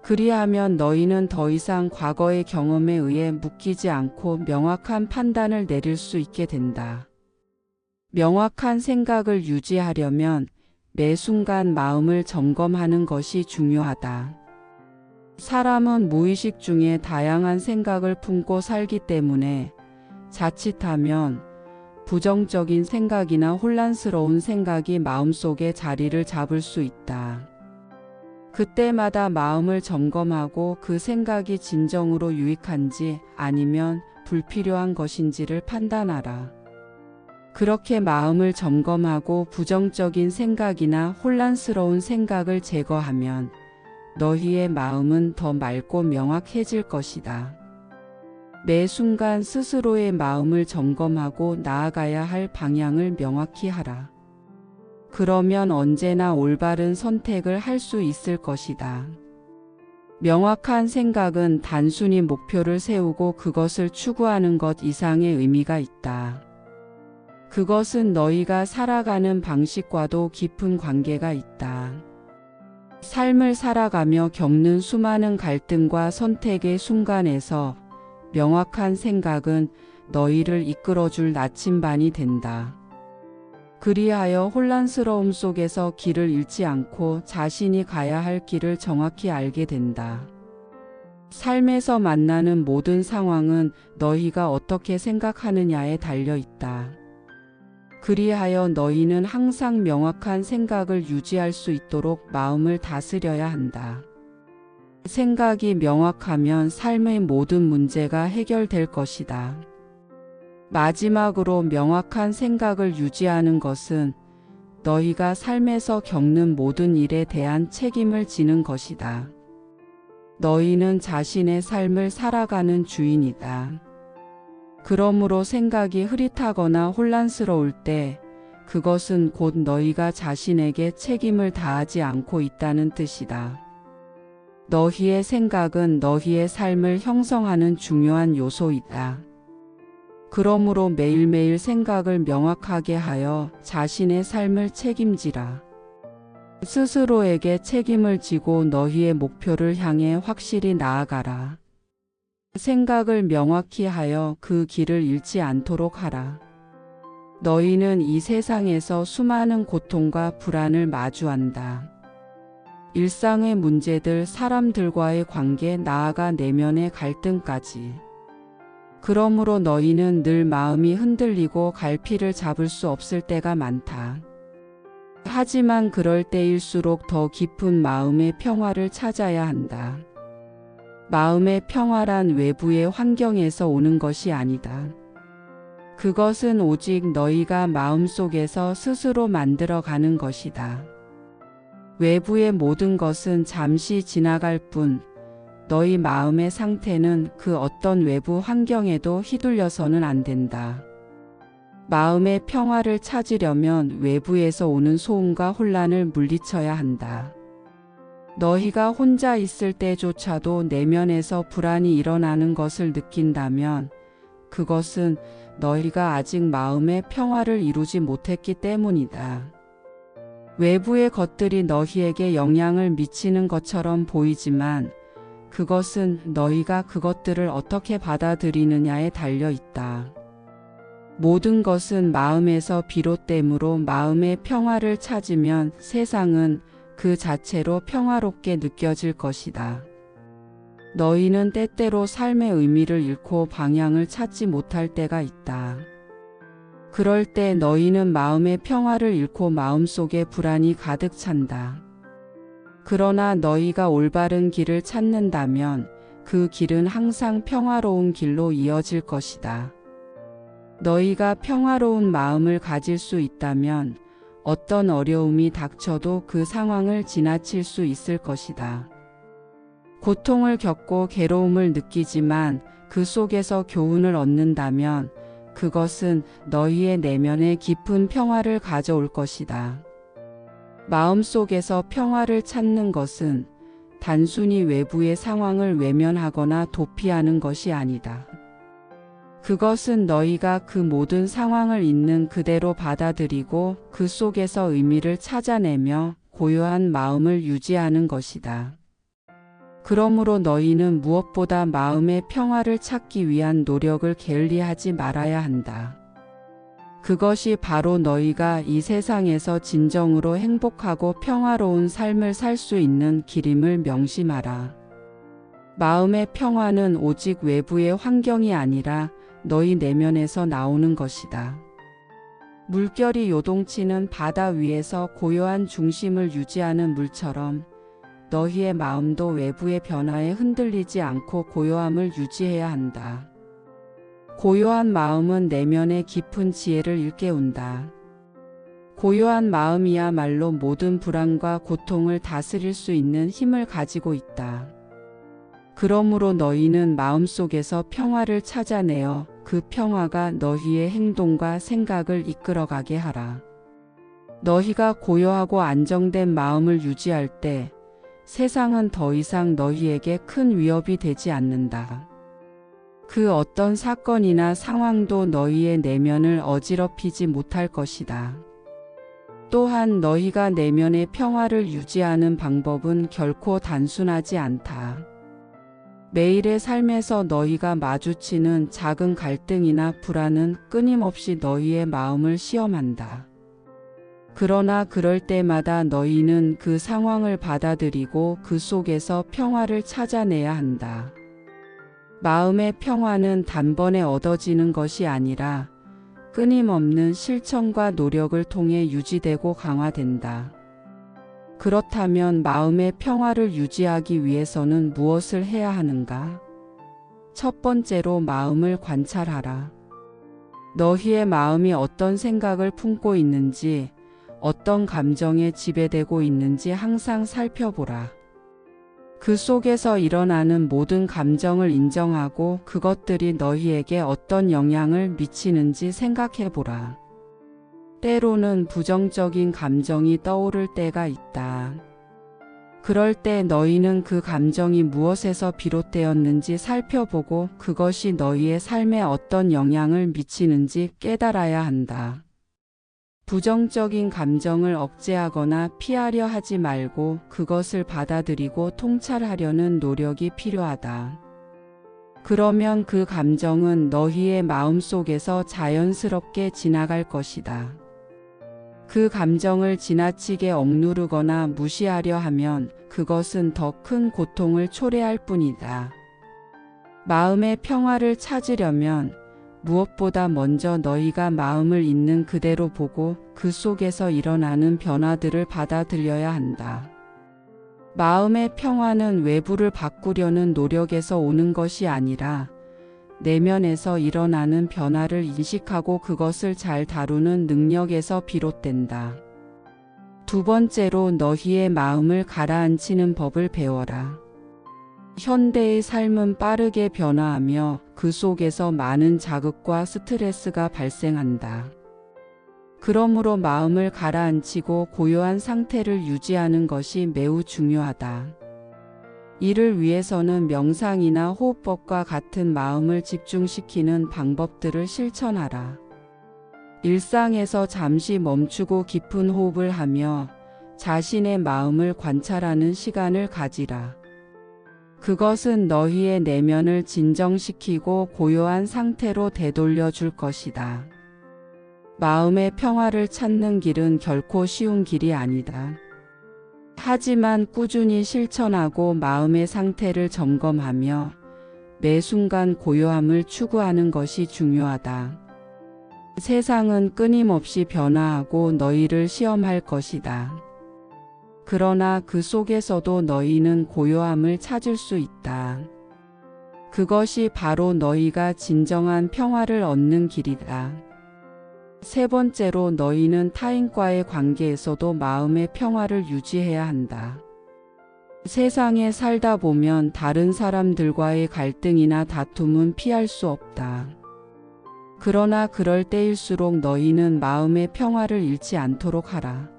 그리하면 너희는 더 이상 과거의 경험에 의해 묶이지 않고 명확한 판단을 내릴 수 있게 된다. 명확한 생각을 유지하려면 매 순간 마음을 점검하는 것이 중요하다. 사람은 무의식 중에 다양한 생각을 품고 살기 때문에 자칫하면 부정적인 생각이나 혼란스러운 생각이 마음속에 자리를 잡을 수 있다. 그때마다 마음을 점검하고 그 생각이 진정으로 유익한지 아니면 불필요한 것인지를 판단하라. 그렇게 마음을 점검하고 부정적인 생각이나 혼란스러운 생각을 제거하면 너희의 마음은 더 맑고 명확해질 것이다. 매 순간 스스로의 마음을 점검하고 나아가야 할 방향을 명확히 하라. 그러면 언제나 올바른 선택을 할 수 있을 것이다. 명확한 생각은 단순히 목표를 세우고 그것을 추구하는 것 이상의 의미가 있다. 그것은 너희가 살아가는 방식과도 깊은 관계가 있다. 삶을 살아가며 겪는 수많은 갈등과 선택의 순간에서 명확한 생각은 너희를 이끌어줄 나침반이 된다. 그리하여 혼란스러움 속에서 길을 잃지 않고 자신이 가야 할 길을 정확히 알게 된다. 삶에서 만나는 모든 상황은 너희가 어떻게 생각하느냐에 달려 있다. 그리하여 너희는 항상 명확한 생각을 유지할 수 있도록 마음을 다스려야 한다. 생각이 명확하면 삶의 모든 문제가 해결될 것이다. 마지막으로 명확한 생각을 유지하는 것은 너희가 삶에서 겪는 모든 일에 대한 책임을 지는 것이다. 너희는 자신의 삶을 살아가는 주인이다. 그러므로 생각이 흐릿하거나 혼란스러울 때 그것은 곧 너희가 자신에게 책임을 다하지 않고 있다는 뜻이다. 너희의 생각은 너희의 삶을 형성하는 중요한 요소이다. 그러므로 매일매일 생각을 명확하게 하여 자신의 삶을 책임지라. 스스로에게 책임을 지고 너희의 목표를 향해 확실히 나아가라. 생각을 명확히 하여 그 길을 잃지 않도록 하라. 너희는 이 세상에서 수많은 고통과 불안을 마주한다. 일상의 문제들, 사람들과의 관계, 나아가 내면의 갈등까지. 그러므로 너희는 늘 마음이 흔들리고 갈피를 잡을 수 없을 때가 많다. 하지만 그럴 때일수록 더 깊은 마음의 평화를 찾아야 한다. 마음의 평화란 외부의 환경에서 오는 것이 아니다. 그것은 오직 너희가 마음속에서 스스로 만들어가는 것이다. 외부의 모든 것은 잠시 지나갈 뿐, 너희 마음의 상태는 그 어떤 외부 환경에도 휘둘려서는 안 된다. 마음의 평화를 찾으려면 외부에서 오는 소음과 혼란을 물리쳐야 한다. 너희가 혼자 있을 때조차도 내면에서 불안이 일어나는 것을 느낀다면 그것은 너희가 아직 마음의 평화를 이루지 못했기 때문이다. 외부의 것들이 너희에게 영향을 미치는 것처럼 보이지만 그것은 너희가 그것들을 어떻게 받아들이느냐에 달려 있다. 모든 것은 마음에서 비롯되므로 마음의 평화를 찾으면 세상은 그 자체로 평화롭게 느껴질 것이다. 너희는 때때로 삶의 의미를 잃고 방향을 찾지 못할 때가 있다. 그럴 때 너희는 마음의 평화를 잃고 마음속에 불안이 가득 찬다. 그러나 너희가 올바른 길을 찾는다면 그 길은 항상 평화로운 길로 이어질 것이다. 너희가 평화로운 마음을 가질 수 있다면 어떤 어려움이 닥쳐도 그 상황을 지나칠 수 있을 것이다. 고통을 겪고 괴로움을 느끼지만 그 속에서 교훈을 얻는다면 그것은 너희의 내면에 깊은 평화를 가져올 것이다. 마음속에서 평화를 찾는 것은 단순히 외부의 상황을 외면하거나 도피하는 것이 아니다. 그것은 너희가 그 모든 상황을 있는 그대로 받아들이고 그 속에서 의미를 찾아내며 고요한 마음을 유지하는 것이다. 그러므로 너희는 무엇보다 마음의 평화를 찾기 위한 노력을 게을리하지 말아야 한다. 그것이 바로 너희가 이 세상에서 진정으로 행복하고 평화로운 삶을 살 수 있는 길임을 명심하라. 마음의 평화는 오직 외부의 환경이 아니라 너희 내면에서 나오는 것이다. 물결이 요동치는 바다 위에서 고요한 중심을 유지하는 물처럼 너희의 마음도 외부의 변화에 흔들리지 않고 고요함을 유지해야 한다. 고요한 마음은 내면의 깊은 지혜를 일깨운다. 고요한 마음이야말로 모든 불안과 고통을 다스릴 수 있는 힘을 가지고 있다. 그러므로 너희는 마음속에서 평화를 찾아내어 그 평화가 너희의 행동과 생각을 이끌어가게 하라. 너희가 고요하고 안정된 마음을 유지할 때 세상은 더 이상 너희에게 큰 위협이 되지 않는다. 그 어떤 사건이나 상황도 너희의 내면을 어지럽히지 못할 것이다. 또한 너희가 내면의 평화를 유지하는 방법은 결코 단순하지 않다. 매일의 삶에서 너희가 마주치는 작은 갈등이나 불안은 끊임없이 너희의 마음을 시험한다. 그러나 그럴 때마다 너희는 그 상황을 받아들이고 그 속에서 평화를 찾아내야 한다. 마음의 평화는 단번에 얻어지는 것이 아니라 끊임없는 실천과 노력을 통해 유지되고 강화된다. 그렇다면 마음의 평화를 유지하기 위해서는 무엇을 해야 하는가? 첫 번째로 마음을 관찰하라. 너희의 마음이 어떤 생각을 품고 있는지, 어떤 감정에 지배되고 있는지 항상 살펴보라. 그 속에서 일어나는 모든 감정을 인정하고 그것들이 너희에게 어떤 영향을 미치는지 생각해보라. 때로는 부정적인 감정이 떠오를 때가 있다. 그럴 때 너희는 그 감정이 무엇에서 비롯되었는지 살펴보고 그것이 너희의 삶에 어떤 영향을 미치는지 깨달아야 한다. 부정적인 감정을 억제하거나 피하려 하지 말고 그것을 받아들이고 통찰하려는 노력이 필요하다. 그러면 그 감정은 너희의 마음 속에서 자연스럽게 지나갈 것이다. 그 감정을 지나치게 억누르거나 무시하려 하면 그것은 더 큰 고통을 초래할 뿐이다. 마음의 평화를 찾으려면 무엇보다 먼저 너희가 마음을 있는 그대로 보고 그 속에서 일어나는 변화들을 받아들여야 한다. 마음의 평화는 외부를 바꾸려는 노력에서 오는 것이 아니라 내면에서 일어나는 변화를 인식하고 그것을 잘 다루는 능력에서 비롯된다. 두 번째로 너희의 마음을 가라앉히는 법을 배워라. 현대의 삶은 빠르게 변화하며 그 속에서 많은 자극과 스트레스가 발생한다. 그러므로 마음을 가라앉히고 고요한 상태를 유지하는 것이 매우 중요하다. 이를 위해서는 명상이나 호흡법과 같은 마음을 집중시키는 방법들을 실천하라. 일상에서 잠시 멈추고 깊은 호흡을 하며 자신의 마음을 관찰하는 시간을 가지라. 그것은 너희의 내면을 진정시키고 고요한 상태로 되돌려 줄 것이다. 마음의 평화를 찾는 길은 결코 쉬운 길이 아니다. 하지만 꾸준히 실천하고 마음의 상태를 점검하며 매 순간 고요함을 추구하는 것이 중요하다. 세상은 끊임없이 변화하고 너희를 시험할 것이다. 그러나 그 속에서도 너희는 고요함을 찾을 수 있다. 그것이 바로 너희가 진정한 평화를 얻는 길이다. 세 번째로 너희는 타인과의 관계에서도 마음의 평화를 유지해야 한다. 세상에 살다 보면 다른 사람들과의 갈등이나 다툼은 피할 수 없다. 그러나 그럴 때일수록 너희는 마음의 평화를 잃지 않도록 하라.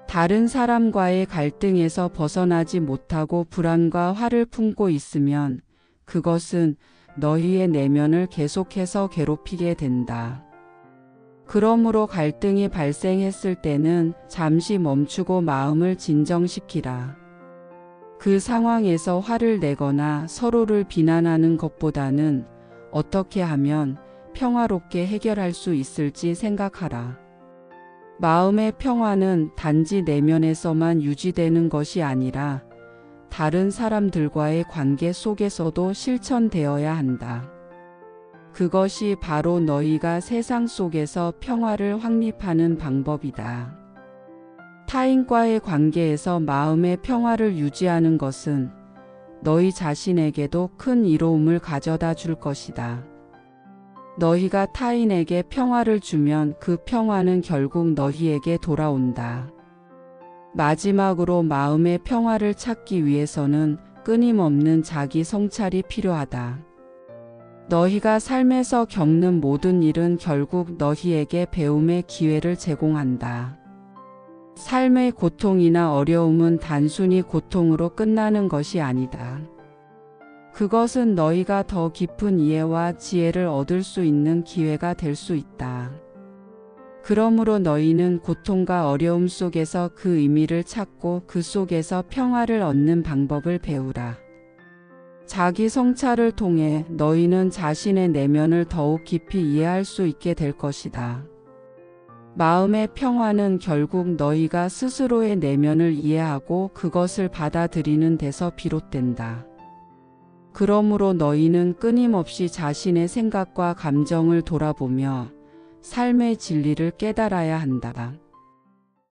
다른 사람과의 갈등에서 벗어나지 못하고 불안과 화를 품고 있으면 그것은 너희의 내면을 계속해서 괴롭히게 된다. 그러므로 갈등이 발생했을 때는 잠시 멈추고 마음을 진정시키라. 그 상황에서 화를 내거나 서로를 비난하는 것보다는 어떻게 하면 평화롭게 해결할 수 있을지 생각하라. 마음의 평화는 단지 내면에서만 유지되는 것이 아니라 다른 사람들과의 관계 속에서도 실천되어야 한다. 그것이 바로 너희가 세상 속에서 평화를 확립하는 방법이다. 타인과의 관계에서 마음의 평화를 유지하는 것은 너희 자신에게도 큰 이로움을 가져다 줄 것이다. 너희가 타인에게 평화를 주면 그 평화는 결국 너희에게 돌아온다. 마지막으로 마음의 평화를 찾기 위해서는 끊임없는 자기 성찰이 필요하다. 너희가 삶에서 겪는 모든 일은 결국 너희에게 배움의 기회를 제공한다. 삶의 고통이나 어려움은 단순히 고통으로 끝나는 것이 아니다. 그것은 너희가 더 깊은 이해와 지혜를 얻을 수 있는 기회가 될 수 있다. 그러므로 너희는 고통과 어려움 속에서 그 의미를 찾고 그 속에서 평화를 얻는 방법을 배우라. 자기 성찰을 통해 너희는 자신의 내면을 더욱 깊이 이해할 수 있게 될 것이다. 마음의 평화는 결국 너희가 스스로의 내면을 이해하고 그것을 받아들이는 데서 비롯된다. 그러므로 너희는 끊임없이 자신의 생각과 감정을 돌아보며 삶의 진리를 깨달아야 한다.